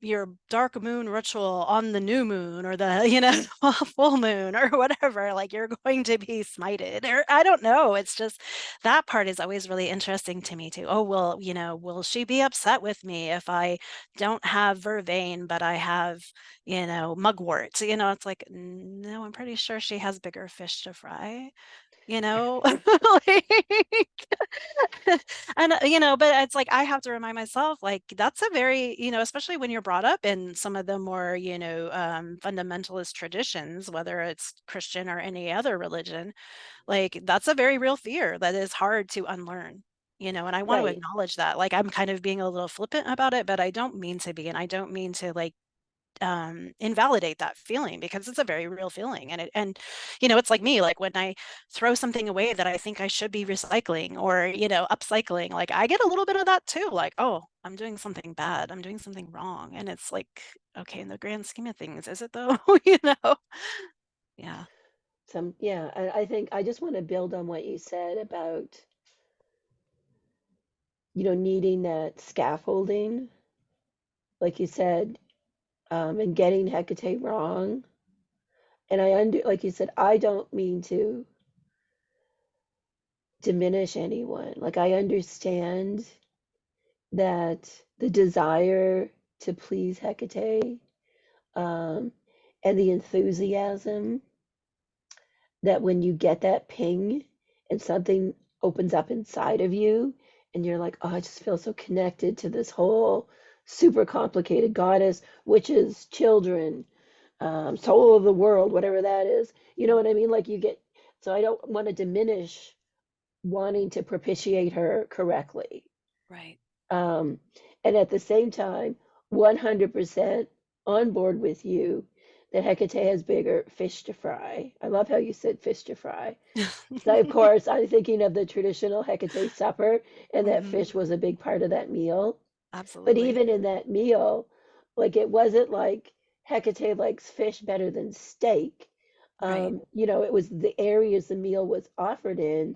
S2: your dark moon ritual on the new moon or the, full moon or whatever, like you're going to be smited. Or I don't know. It's just that part is always really interesting to me too. Oh, well, will she be upset with me if I don't have vervain, but I have, mugwort? It's like, no, I'm pretty sure she has bigger fish to fry. Like, and but it's like I have to remind myself, like that's a very, especially when you're brought up in some of the more, fundamentalist traditions, whether it's Christian or any other religion, like that's a very real fear that is hard to unlearn. And I want to
S1: right.
S2: acknowledge that. Like I'm kind of being a little flippant about it, but I don't mean to be, and I don't mean to like invalidate that feeling, because it's a very real feeling. And it's like me, like when I throw something away that I think I should be recycling or upcycling, like I get a little bit of that too, like, oh, I'm doing something bad, I'm doing something wrong. And it's like, okay, in the grand scheme of things, is it though? Yeah.
S1: Yeah, I think I just want to build on what you said about, needing that scaffolding, like you said, and getting Hecate wrong. And like you said, I don't mean to diminish anyone. Like I understand that the desire to please Hecate, um, and the enthusiasm that when you get that ping and something opens up inside of you and you're like, oh, I just feel so connected to this whole super complicated goddess, witches, children, soul of the world, whatever that is. You know what I mean? Like you get, so I don't want to diminish wanting to propitiate her correctly.
S2: Right.
S1: Um, and at the same time, 100% on board with you that Hecate has bigger fish to fry. I love how you said fish to fry. So, of course, I'm thinking of the traditional Hecate supper, and that
S2: Mhm.
S1: fish was a big part of that meal. But
S2: Absolutely.
S1: even in that meal, like it wasn't like Hecate likes fish better than steak.
S2: Right.
S1: It was the areas the meal was offered in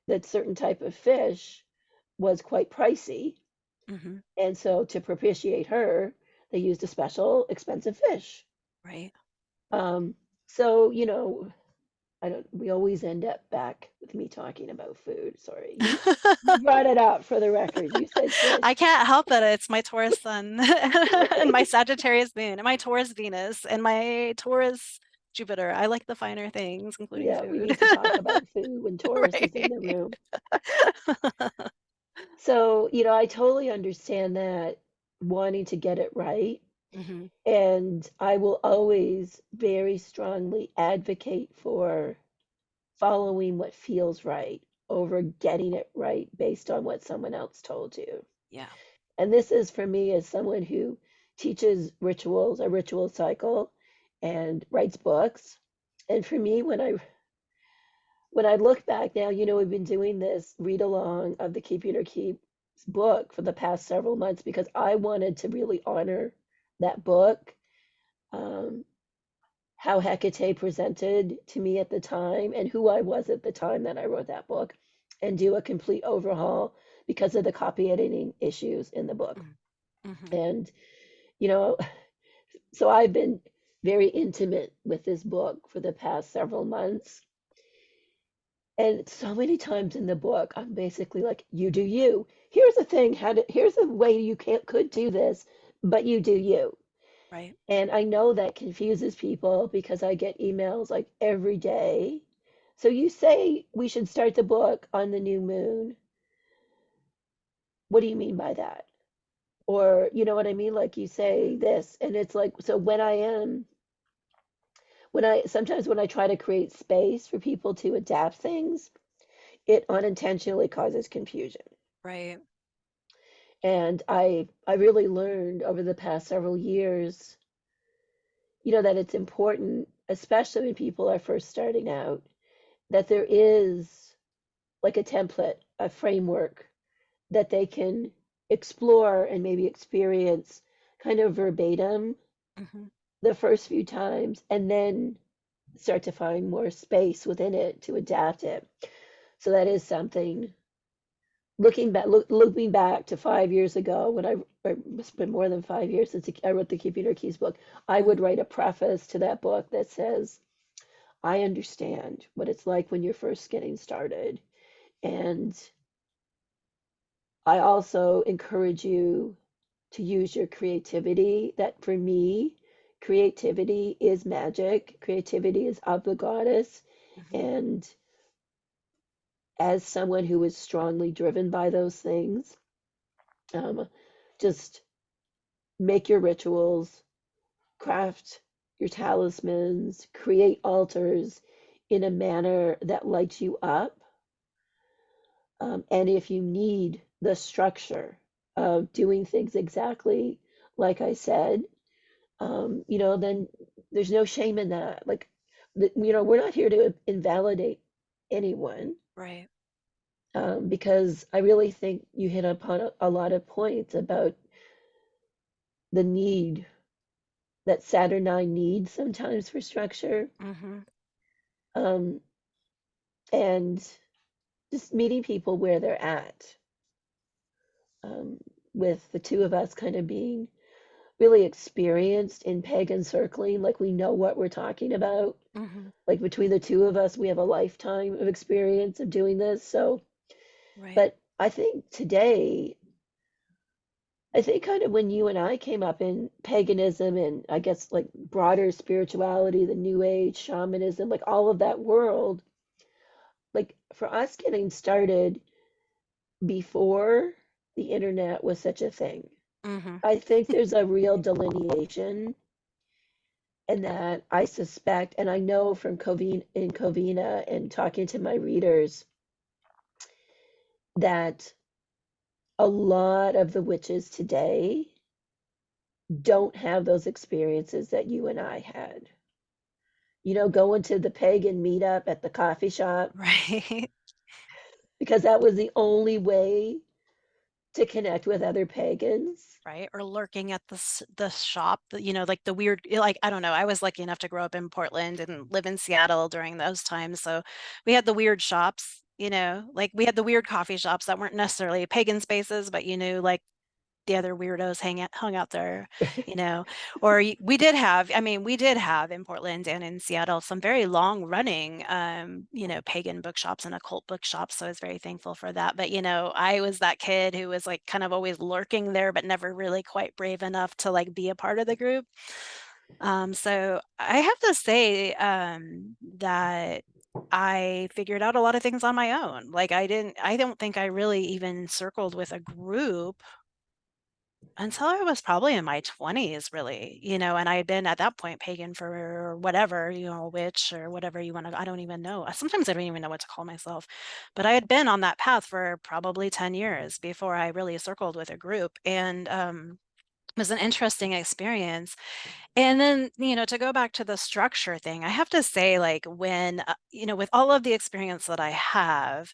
S1: that certain type of fish was quite pricey.
S2: Hmm.
S1: And so to propitiate her, they used a special expensive fish.
S2: Right.
S1: Um, so, I don't, we always end up back with me talking about food. Sorry. You brought it up for the record. You said
S2: I
S1: fish.
S2: can't help it. It's my Taurus sun and my Sagittarius moon and my Taurus Venus and my Taurus Jupiter. I like the finer things, including
S1: Yeah, we
S2: food.
S1: need to talk about food when Taurus is in
S2: Right.
S1: the room. So, I totally understand that wanting to get it right.
S2: Hmm.
S1: And I will always very strongly advocate for following what feels right over getting it right based on what someone else told you.
S2: Yeah.
S1: And this is for me as someone who teaches rituals, a ritual cycle, and writes books. And for me, when I look back now, we've been doing this read along of the Keep Your Keep book for the past several months because I wanted to really honor that book, um, how Hecate presented to me at the time, and who I was at the time that I wrote that book, and do a complete overhaul because of the copy editing issues in the book.
S2: Mm-hmm.
S1: And, you know, so I've been very intimate with this book for the past several months. And so many times in the book, I'm basically like, you do you. Here's a thing, here's a way you could do this, but you do you.
S2: Right.
S1: And I know that confuses people because I get emails like every day. So you say we should start the book on the new moon. What do you mean by that? Or you know what I mean? Like you say this, and it's like, so when I try to create space for people to adapt things, it unintentionally causes confusion.
S2: Right.
S1: And I really learned over the past several years, that it's important, especially when people are first starting out, that there is like a template, a framework that they can explore and maybe experience kind of verbatim
S2: Hmm.
S1: the first few times and then start to find more space within it to adapt it. So that is something looking back to 5 years ago when it's been more than 5 years since I wrote the Keeping Her Keys book. I would write a preface to that book that says, I understand what it's like when you're first getting started. And I also encourage you to use your creativity. That for me, creativity is magic, creativity is of the goddess.
S2: Hmm.
S1: And as someone who is strongly driven by those things, um, just make your rituals, craft your talismans, create altars in a manner that lights you up. And if you need the structure of doing things exactly like I said, then there's no shame in that. Like, we're not here to invalidate anyone,
S2: Right.
S1: because I really think you hit upon a lot of points about the need that Saturnine needs sometimes for structure,
S2: Hmm.
S1: um, and just meeting people where they're at. Um, with the two of us kind of being really experienced in pagan circling, like we know what we're talking about.
S2: Hmm.
S1: Like between the two of us, we have a lifetime of experience of doing this. So,
S2: Right.
S1: but I think kind of when you and I came up in paganism and I guess like broader spirituality, the New Age, shamanism, like all of that world, like for us getting started before the internet was such a thing,
S2: Hmm.
S1: I think there's a real delineation, and that I suspect, and I know from Covina and talking to my readers, that a lot of the witches today don't have those experiences that you and I had. Going to the pagan meetup at the coffee shop,
S2: Right.
S1: because that was the only way To connect with other pagans.
S2: right? Or lurking at the shop, like the weird, like, I don't know. I was lucky enough to grow up in Portland and live in Seattle during those times. So we had the weird shops, like we had the weird coffee shops that weren't necessarily pagan spaces, but like the other weirdos hung out there, or we did have in Portland and in Seattle some very long running, pagan bookshops and occult bookshops. So I was very thankful for that. But, I was that kid who was like kind of always lurking there, but never really quite brave enough to like be a part of the group. So I have to say, that I figured out a lot of things on my own. Like I don't think I really even circled with a group until I was probably in my 20s, really, and I had been at that point pagan for whatever, witch or whatever you want to, I don't even know. Sometimes I don't even know what to call myself, but I had been on that path for probably 10 years before I really circled with a group. And it was an interesting experience. And then, to go back to the structure thing, I have to say, like, when, with all of the experience that I have,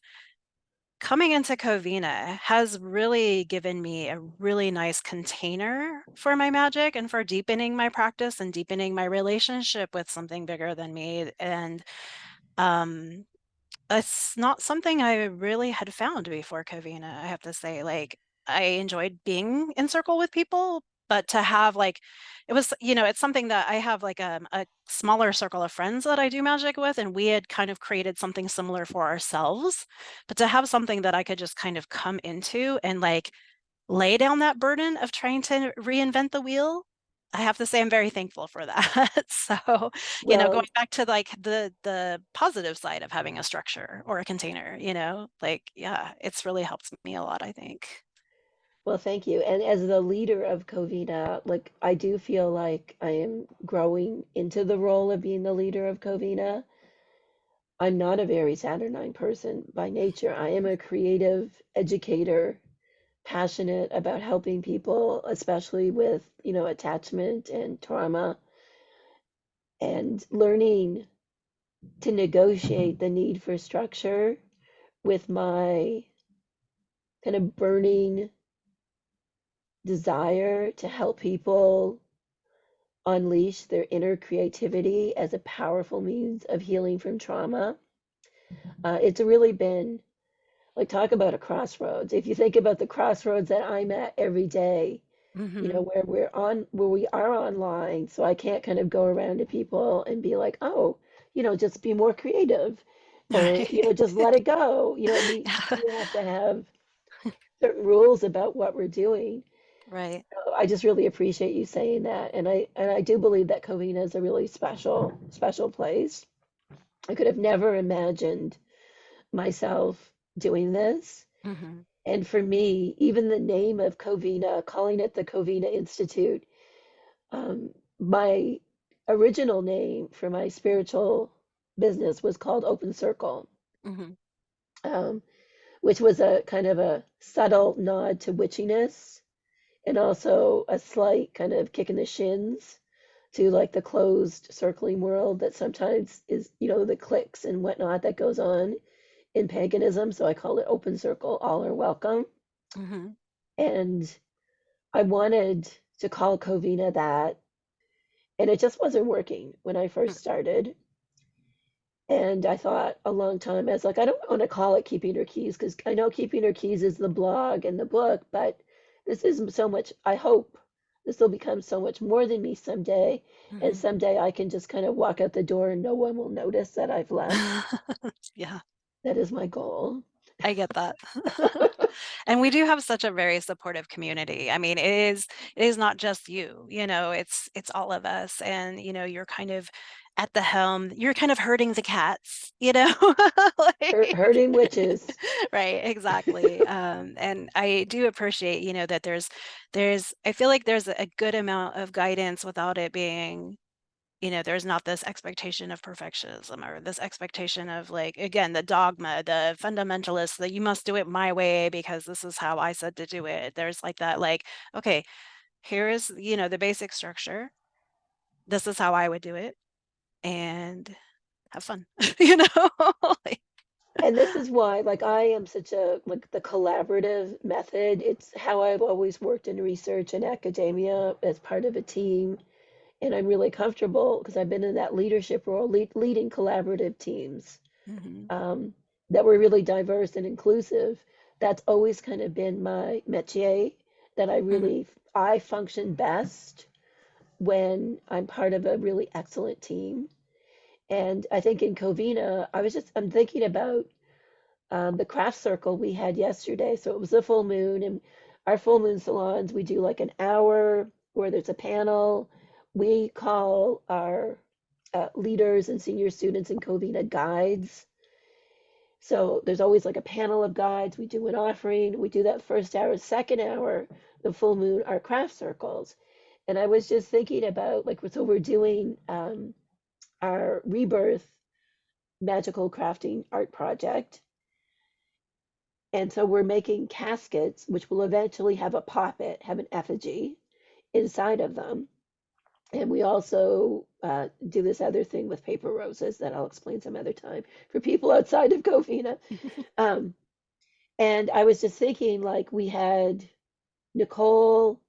S2: coming into Covina has really given me a really nice container for my magic and for deepening my practice and deepening my relationship with something bigger than me. And um, it's not something I really had found before Covina, I have to say. Like, I enjoyed being in circle with people, but to have like, it was, it's something that I have like a smaller circle of friends that I do magic with, and we had kind of created something similar for ourselves. But to have something that I could just kind of come into and like lay down that burden of trying to reinvent the wheel, I have to say I'm very thankful for that. So, going
S1: Well,
S2: back to like the positive side of having a structure or a container, like, yeah, it's really helped me a lot, I think.
S1: well, thank you. And as the leader of Covina, like I do feel like I am growing into the role of being the leader of Covina. I'm not a very Saturnine person by nature. I am a creative educator, passionate about helping people, especially with, attachment and trauma, and learning to negotiate the need for structure with my kind of burning desire to help people unleash their inner creativity as a powerful means of healing from trauma. It's really been like, talk about a crossroads. If you think about the crossroads that I'm at every day,
S2: Hmm.
S1: where we are online, so I can't kind of go around to people and be like, oh, just be more creative, or
S2: Right.
S1: just let it go. We
S2: Yeah.
S1: do have to have certain rules about what we're doing.
S2: Right.
S1: I just really appreciate you saying that, and I do believe that Covina is a really special place. I could have never imagined myself doing this.
S2: Hmm.
S1: And for me, even the name of Covina, calling it the Covina Institute, my original name for my spiritual business was called Open Circle,
S2: Hmm.
S1: um, which was a kind of a subtle nod to witchiness and also a slight kind of kick in the shins to like the closed circling world that sometimes is, the cliques and whatnot that goes on in paganism. So I call it Open Circle, all are welcome.
S2: Hmm.
S1: And I wanted to call Covina that, and it just wasn't working when I first started. And I thought a long time, I was like, I don't want to call it Keeping Her Keys because I know Keeping Her Keys is the blog and the book, but this is so much, I hope this will become so much more than me someday. And
S2: Hmm.
S1: someday I can just kind of walk out the door and no one will notice that I've left.
S2: Yeah.
S1: That is my goal.
S2: I get that. And we do have such a very supportive community. I mean, it is not just you, it's all of us. And, you're kind of at the helm, you're kind of herding the cats, like,
S1: Hurting witches.
S2: right, exactly. And I do appreciate, that I feel like there's a good amount of guidance without it being, there's not this expectation of perfectionism or this expectation of like, again, the dogma, the fundamentalists that you must do it my way because this is how I said to do it. There's like that, like, okay, here is, the basic structure. This is how I would do it and have fun, you know? Like,
S1: And this is why, like, I am such a, like, the collaborative method. It's how I've always worked in research and academia as part of a team. And I'm really comfortable because I've been in that leadership role, leading collaborative teams
S2: Hmm.
S1: um, that were really diverse and inclusive. That's always kind of been my métier, that
S2: Hmm.
S1: I function best when I'm part of a really excellent team. And I think in Covina, I'm thinking about the craft circle we had yesterday. So it was a full moon, and our full moon salons, we do like an hour where there's a panel. We call our leaders and senior students in Covina guides. So there's always like a panel of guides. We do an offering. We do that first hour. Second hour, the full moon, our craft circles. And I was just thinking about, like, so we're doing our rebirth magical crafting art project. And so we're making caskets, which will eventually have a poppet, have an effigy inside of them. And we also do this other thing with paper roses that I'll explain some other time for people outside of Covina. Um, and I was just thinking, like, we had Nicole,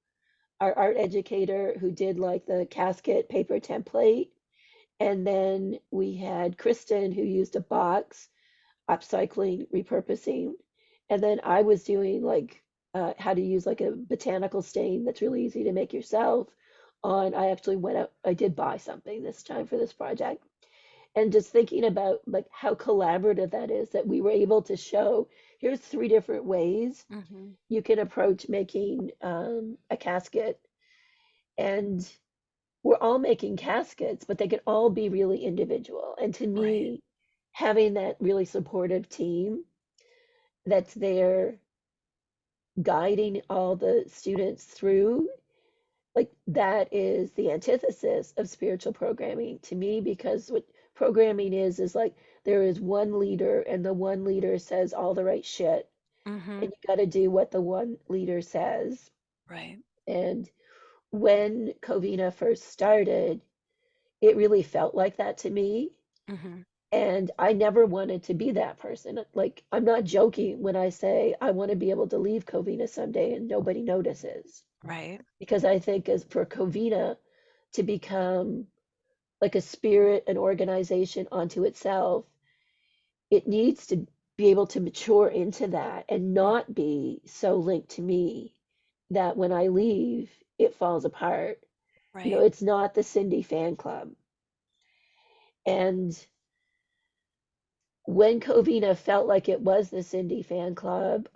S1: our art educator, who did like the casket paper template. And then we had Kristen, who used a box, upcycling, repurposing. And then I was doing like how to use like a botanical stain that's really easy to make yourself. I actually went out, I did buy something this time for this project. And just thinking about like how collaborative that is, that we were able to show here's three different ways
S2: Hmm.
S1: you can approach making a casket. And we're all making caskets, but they can all be really individual. And to
S2: Right.
S1: me, having that really supportive team that's there guiding all the students through, like, that is the antithesis of spiritual programming to me, because what programming is like there is one leader and the one leader says all the right shit,
S2: Hmm.
S1: and you got to do what the one leader says.
S2: Right.
S1: And when Covina first started, it really felt like that to me.
S2: Hmm.
S1: And I never wanted to be that person. Like, I'm not joking when I say I want to be able to leave Covina someday and nobody notices.
S2: Right.
S1: Because I think as for Covina to become like a spirit, an organization onto itself, it needs to be able to mature into that and
S2: Mm.
S1: not be so linked to me that when I leave, it falls apart. You know,
S2: Right.
S1: it's not the Cyndi fan club. And when Covina felt like it was the Cyndi fan club,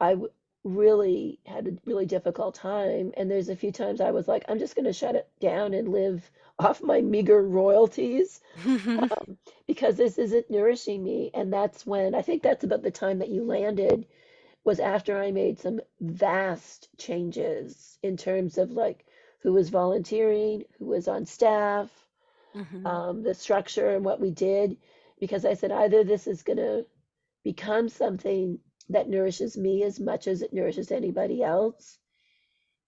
S1: really had a really difficult time. And there's a few times I was like, I'm just going to shut it down and live off my meager royalties because this isn't nourishing me. And that's when I think that's about the time that you landed, was after I made some vast changes in terms of like who was volunteering, who was on staff,
S2: Hmm.
S1: the structure and what we did. Because I said either this is going to become something that nourishes me as much as it nourishes anybody else,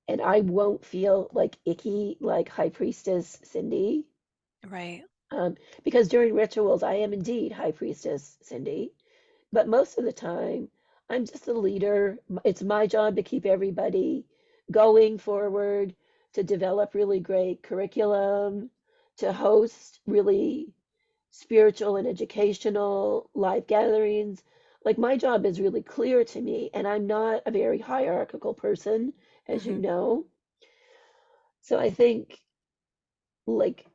S1: and I won't feel like icky like High Priestess Cyndi.
S2: Right.
S1: Because during rituals, I am indeed High Priestess Cyndi, but most of the time, I'm just a leader. It's my job to keep everybody going forward, to develop really great curriculum, to host really spiritual and educational live gatherings. Like, my job is really clear to me, and I'm not a very hierarchical person, as you
S2: Hmm.
S1: know. So I think, like,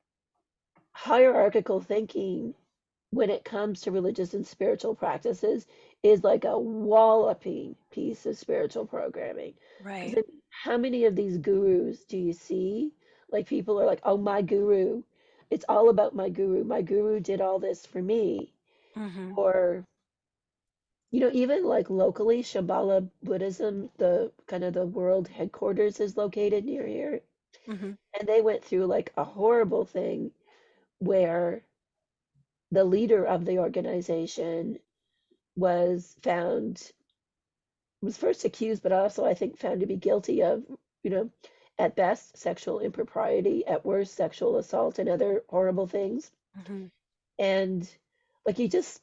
S1: hierarchical thinking when it comes to religious and spiritual practices is like a walloping piece of spiritual programming.
S2: Right.
S1: Because how many of these gurus do you see? Like, people are like, oh, my guru. It's all about my guru. My guru did all this for me.
S2: Hmm.
S1: Or, even like locally, Shambhala Buddhism, the kind of the world headquarters is located near here.
S2: Hmm.
S1: And they went through like a horrible thing where the leader of the organization was found was first accused, but also I think found to be guilty of, you know, at best sexual impropriety, at worst sexual assault and other horrible things.
S2: Hmm.
S1: And like, he just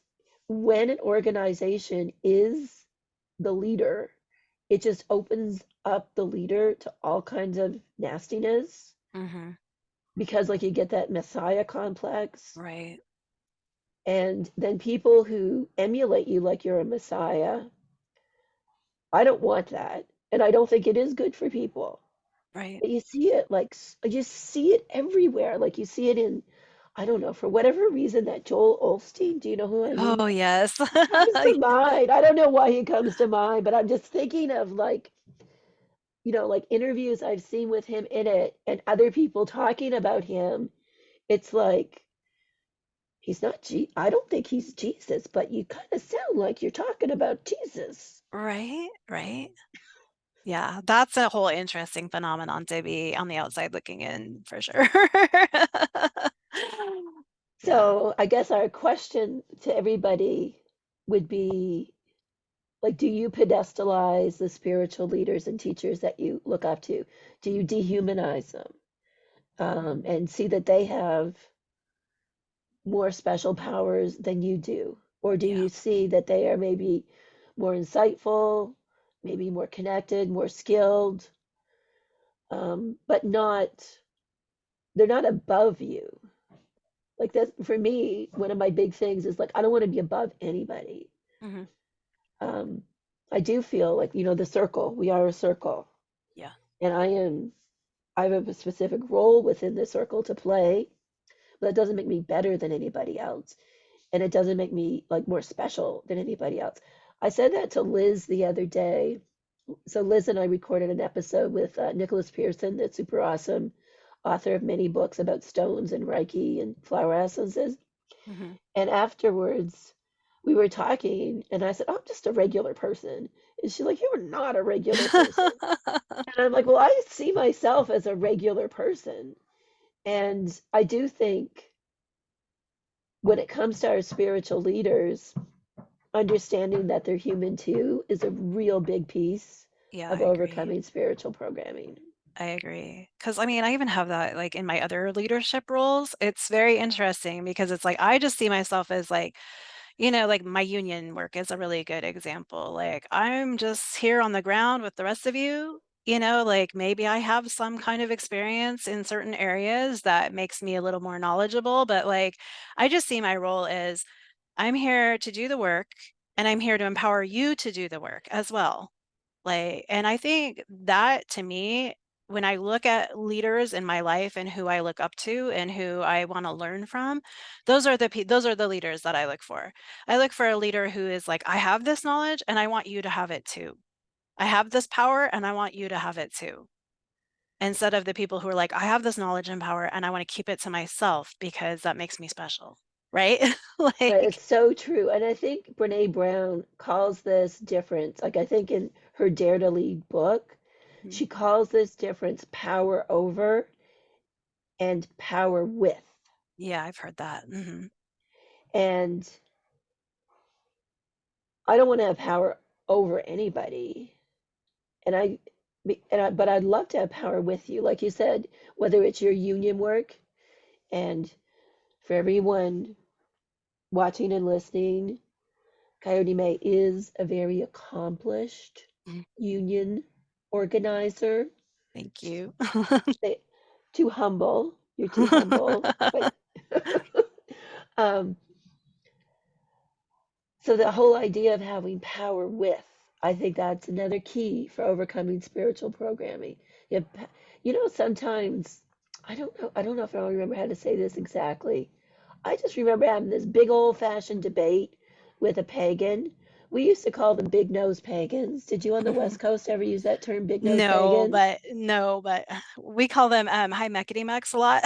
S1: when an organization is the leader, it just opens up the leader to all kinds of nastiness
S2: Mm-hmm.
S1: because, like, you get that messiah complex.
S2: Right.
S1: And then people who emulate you like you're a messiah, I don't want that. And I don't think it is good for people.
S2: Right.
S1: But you see it like you see it everywhere. Like you see it in, I don't know, for whatever reason, that Joel Olstein, do you know who I mean?
S2: Oh, yes.
S1: Comes to mind. I don't know why he comes to mind, but I'm just thinking of like, like interviews I've seen with him in it and other people talking about him. It's like he's not I don't think he's Jesus, but you kind of sound like you're talking about Jesus.
S2: Right, right. Yeah, that's a whole interesting phenomenon to be on the outside looking in for sure. Yeah.
S1: So I guess our question to everybody would be like, do you pedestalize the spiritual leaders and teachers that you look up to? Do you dehumanize them
S2: Mhm.
S1: and see that they have more special powers than you do? Or do
S2: Yeah.
S1: you see that they are maybe more insightful, maybe more connected, more skilled, but they're not above you? Like that's for me, one of my big things is like, I don't want to be above anybody.
S2: Mhm.
S1: Um, I do feel like, the circle, we are a circle.
S2: Yeah.
S1: And I have a specific role within the circle to play, but that doesn't make me better than anybody else. And it doesn't make me like more special than anybody else. I said that to Liz the other day. So Liz and I recorded an episode with Nicholas Pearson, that's super awesome author of many books about stones and Reiki and flower essences.
S2: Mhm.
S1: And afterwards, we were talking, and I said, "I'm just a regular person." And she's like, "You're not a regular person." And I'm like, "Well, I see myself as a regular person." And I do think when it comes to our spiritual leaders, understanding that they're human too is a real big piece
S2: Yeah,
S1: of
S2: I agree.
S1: overcoming spiritual programming.
S2: I agree. Because I mean, I even have that like in my other leadership roles. It's very interesting because it's like I just see myself as like, like my union work is a really good example. Like I'm just here on the ground with the rest of you. Like maybe I have some kind of experience in certain areas that makes me a little more knowledgeable, but like I just see my role as I'm here to do the work and I'm here to empower you to do the work as well. Like, and I think that to me, when I look at leaders in my life and who I look up to and who I want to learn from, those are the leaders that I look for. I look for a leader who is like, I have this knowledge and I want you to have it too. I have this power and I want you to have it too. Instead of the people who are like, I have this knowledge and power and I want to keep it to myself because that makes me special. Right?
S1: Right, it's
S2: Like,
S1: so true. And I think Brene Brown calls this difference, like I think in her Dare to Lead book,
S2: mhm.
S1: she calls this difference power over and power with.
S2: Yeah, I've heard that.
S1: And I don't want to have power over anybody. And but I'd love to have power with you. Like you said, whether it's your union work, and for everyone watching and listening, Coyote Mae is a very accomplished
S2: Mhm.
S1: union organizer.
S2: Thank you.
S1: They, too humble. You're too humble, but um, so the whole idea of having power with, I think that's another key for overcoming spiritual programming. You, have, sometimes I don't know if I remember how to say this exactly. I just remember having this big old fashioned debate with a pagan. We used to call them big nose pagans. Did you on the West Coast ever use that term, big nose pagans?
S2: No, but we call them high Mechity Mex a lot,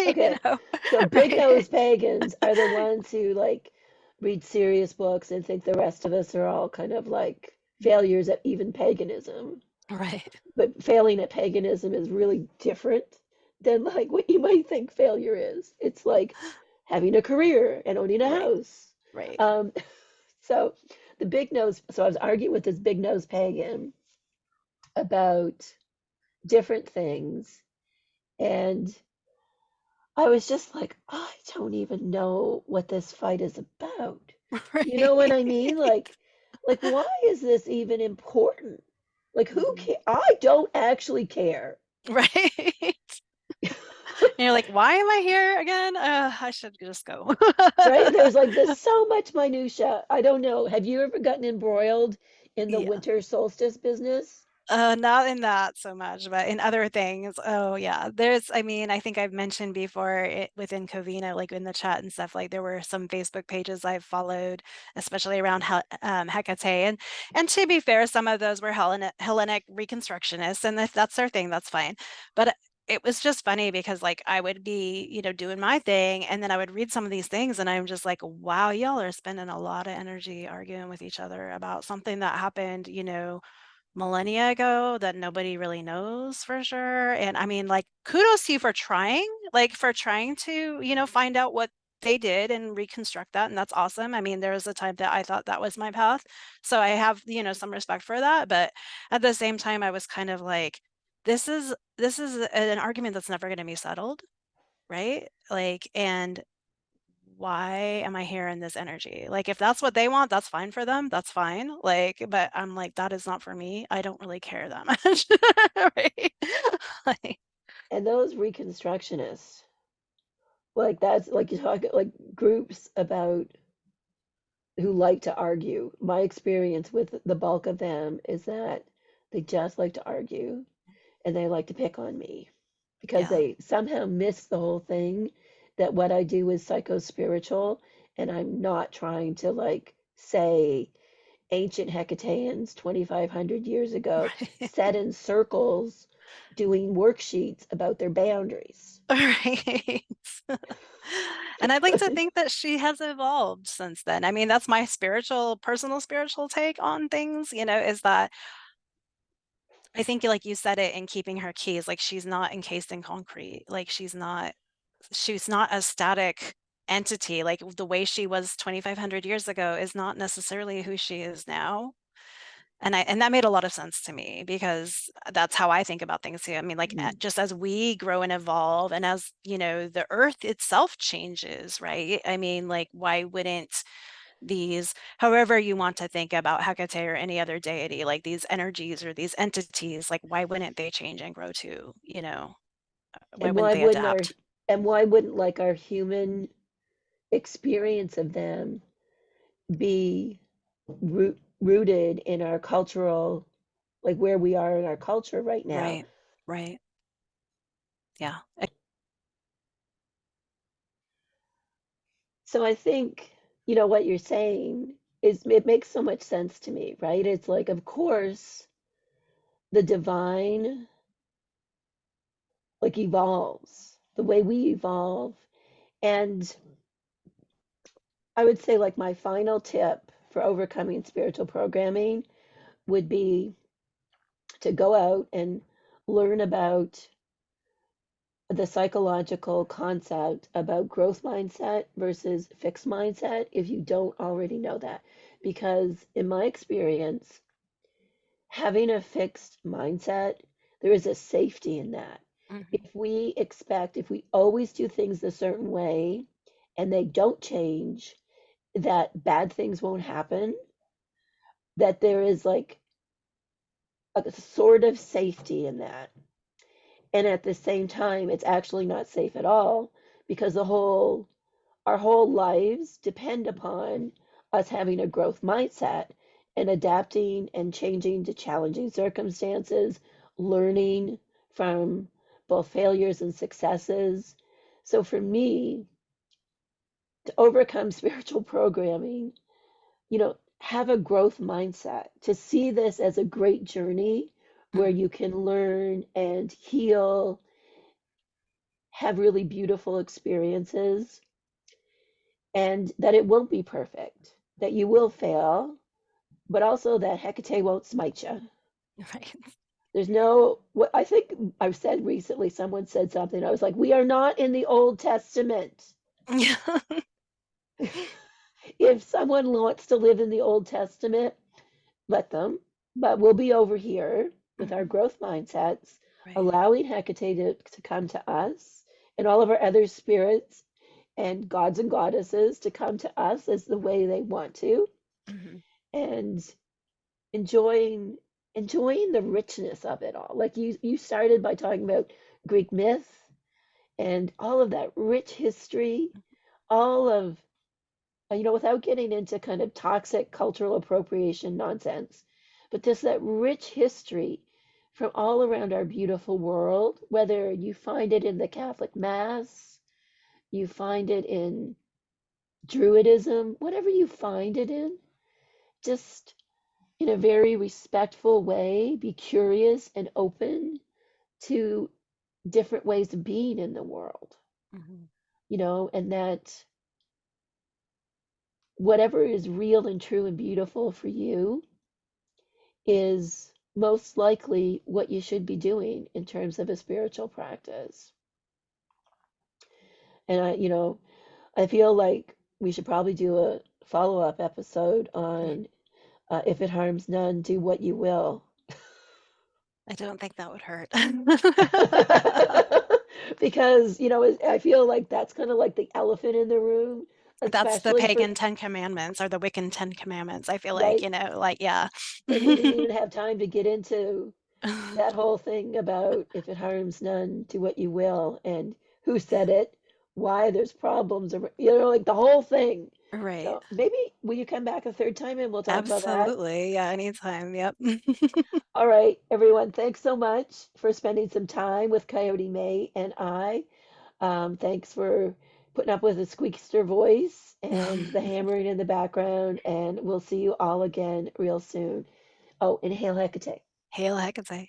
S1: Okay, so big
S2: right?
S1: nose pagans are the ones who like read serious books and think the rest of us are all kind of like failures at even paganism.
S2: Right,
S1: But failing at paganism is really different than like what you might think failure is. It's like having a career and owning a
S2: right,
S1: house.
S2: right.
S1: Um, so so I was arguing with this big nose pagan about different things. And I was just like, I don't even know what this fight is about. You know what I
S2: Right.
S1: mean? Like why is this even important? Like who
S2: Mhm.
S1: care? I don't actually care.
S2: Right. And you're like, why am I here again? I should just go.
S1: Right? There's like this so much minutia. I don't know. Have you ever gotten embroiled in the
S2: Yeah.
S1: winter solstice business?
S2: Not in that so much, but in other things. Oh yeah. I mean, I think I've mentioned before within Covina, like in the chat and stuff, like there were some Facebook pages I've followed, especially around Hekate. And to be fair, some of those were Hellenic Reconstructionists, and if that's their thing, that's fine. But it was just funny because like I would be, doing my thing, and then I would read some of these things, and I'm just like, wow, y'all are spending a lot of energy arguing with each other about something that happened, millennia ago that nobody really knows for sure. And I mean, like, kudos to you for trying, like, for trying to, find out what they did and reconstruct that. And that's awesome. I mean, there was a time that I thought that was my path. So I have, some respect for that. But at the same time, I was kind of like, this is an argument that's never going to be settled, right? Like, and why am I here in this energy? Like, if that's what they want, that's fine for them. That's fine. Like, but I'm like, that is not for me. I don't really care that much. Right? Like,
S1: And those reconstructionists, like that's like you talk like groups about who like to argue. My experience with the bulk of them is that they just like to argue and they like to pick on me because
S2: yeah.
S1: they somehow miss the whole thing that what I do is psycho-spiritual and I'm not trying to like say ancient Hecateans 2,500 years ago
S2: Right.
S1: sat in circles doing worksheets about their boundaries.
S2: Right. And I'd like to think that she has evolved since then. I mean, that's my personal spiritual take on things, is that I think, like you said it in Keeping Her Keys, like she's not encased in concrete. Like she's not a static entity. Like the way she was 2,500 years ago is not necessarily who she is now. And that made a lot of sense to me because that's how I think about things too. I mean, like
S1: Mm.
S2: just as we grow and evolve, and as the earth itself changes, right? I mean, like why wouldn't these, however you want to think about Hecate or any other deity, like these energies or these entities, like why wouldn't they change and grow too? Why
S1: And
S2: wouldn't
S1: why
S2: they
S1: wouldn't our
S2: adapt?
S1: and why wouldn't like our human experience of them be rooted in our cultural, like where we are in our culture right now?
S2: Right, right. Yeah.
S1: So I think, what you're saying is it makes so much sense to me, right? It's like, of course, the divine like evolves the way we evolve. And I would say like my final tip for overcoming spiritual programming would be to go out and learn about the psychological concept about growth mindset versus fixed mindset if you don't already know that. Because in my experience, having a fixed mindset, there is a safety in that.
S2: Mhm.
S1: If we always do things a certain way and they don't change, that bad things won't happen, that there is like a sort of safety in that. And at the same time, it's actually not safe at all because our whole lives depend upon us having a growth mindset and adapting and changing to challenging circumstances, learning from both failures and successes. So for me, to overcome spiritual programming, have a growth mindset, to see this as a great journey where
S2: Mhm.
S1: you can learn and heal, have really beautiful experiences, and that it won't be perfect, that you will fail, but also that Hecate won't smite you.
S2: Right.
S1: There's no, what I think I've said recently, someone said something. I was like, we are not in the Old Testament.
S2: Yeah.
S1: If someone wants to live in the Old Testament, let them, but we'll be over here with our
S2: Mhm.
S1: growth mindsets,
S2: Right.
S1: allowing Hecate to come to us and all of our other spirits and gods and goddesses to come to us as the way they want to,
S2: Mhm.
S1: and enjoying the richness of it all. Like you started by talking about Greek myth and all of that rich history, all of without getting into kind of toxic cultural appropriation nonsense, but just that rich history from all around our beautiful world, whether you find it in the Catholic Mass, you find it in Druidism, whatever you find it in, just in a very respectful way, be curious and open to different ways of being in the world,
S2: Mhm.
S1: and that whatever is real and true and beautiful for you is most likely what you should be doing in terms of a spiritual practice. And I feel like we should probably do a follow-up episode on if it harms none, do what you will.
S2: I don't think that would hurt.
S1: Because, I feel like that's kind of like the elephant in the room,
S2: That's the
S1: especially for,
S2: pagan Ten Commandments or the Wiccan Ten Commandments. I feel like,
S1: right?
S2: like, yeah.
S1: And we didn't even have time to get into that whole thing about if it harms none, do what you will, and who said it, why there's problems, like the whole thing.
S2: Right.
S1: So maybe will you come back a third time and we'll talk about that?
S2: Absolutely. Yeah, anytime. Yep.
S1: All right, everyone, thanks so much for spending some time with Coyote May and I. Thanks for putting up with the squeakster voice and the hammering in the background, and we'll see you all again real soon. Oh, and hail Hecate.
S2: Hail Hekate.